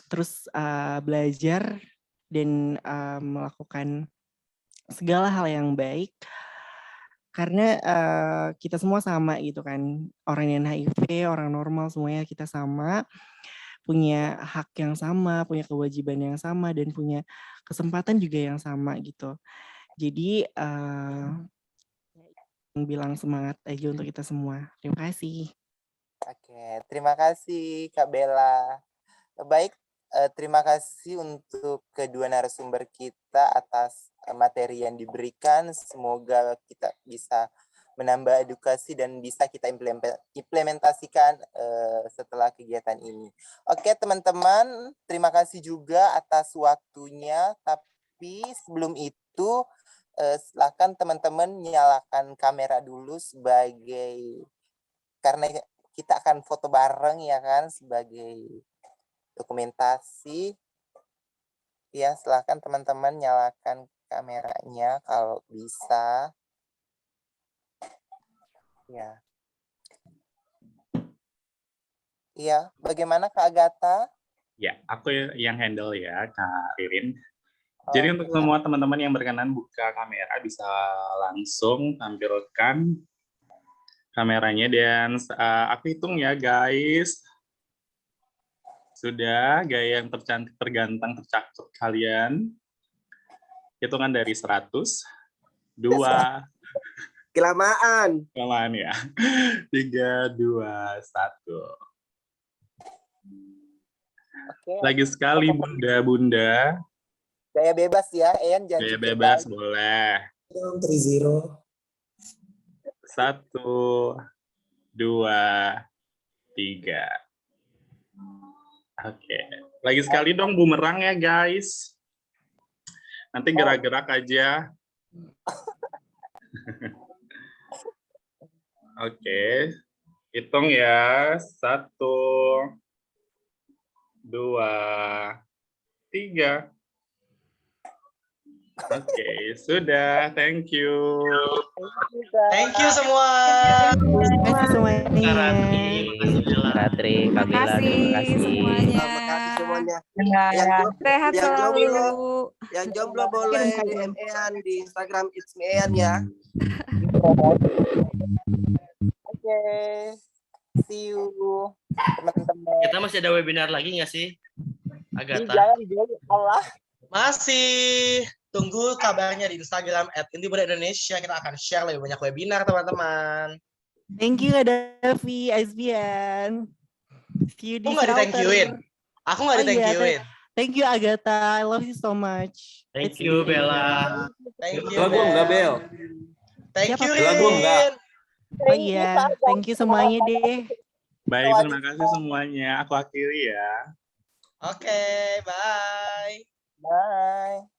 terus belajar dan melakukan segala hal yang baik, karena kita semua sama gitu kan, orang dengan HIV, orang normal, semuanya kita sama, punya hak yang sama, punya kewajiban yang sama, dan punya kesempatan juga yang sama gitu. Jadi bilang semangat aja untuk kita semua. Terima kasih. Oke, terima kasih Kak Bella. Baik, terima kasih untuk kedua narasumber kita atas materi yang diberikan. Semoga kita bisa menambah edukasi dan bisa kita implementasikan setelah kegiatan ini. Oke teman-teman, terima kasih juga atas waktunya. Tapi sebelum itu, silakan teman-teman nyalakan kamera dulu karena kita akan foto bareng ya kan, sebagai dokumentasi. Ya, silakan teman-teman nyalakan kameranya kalau bisa. Ya. Iya, bagaimana Kak Agatha? Ya, aku yang handle ya, Kak Ririn. Jadi untuk semua teman-teman yang berkenan buka kamera, bisa langsung tampilkan kameranya, dan aku hitung ya guys. Sudah, gaya yang tercantik, tergantang, tercakep kalian. Hitungan dari 100, 2, Kelamaan ya. 3, 2, 1. Lagi sekali bunda-bunda. Gaya bebas ya, Ian. Gaya bebas boleh. 3-0. 1, 2, 3. Oke. Lagi sekali dong bumerang ya guys. Nanti gerak-gerak aja. Oke. Hitung ya. 1, 2, 3. Oke, sudah. Thank you. Thank you semua. Terima kasih semuanya. Kak Ratri, Kak Bella, terima kasih. Terima kasih semuanya. Terima kasih semua. semuanya. Ya, sehat yang selalu. jomblo boleh DM-an di Instagram It's Me Ean ya. Oke. See you teman-teman. Kita masih ada webinar lagi nggak sih, Agatha? Jangan dulu, Allah. Masih tunggu kabarnya di Instagram @intimuda_indonesia. Kita akan share lebih banyak webinar, teman-teman. Thank you Davi, Aisbian. See you di Aku nggak shelter. di-thank you-in. Thank you Agatha, I love you so much. Thank you Bella. Thank you. Lagu enggak, Bel? Thank you, Lagu enggak? Rin. Oh iya, thank you semuanya deh. Baik, terima kasih semuanya. Aku akhiri ya. Oke, bye. Bye.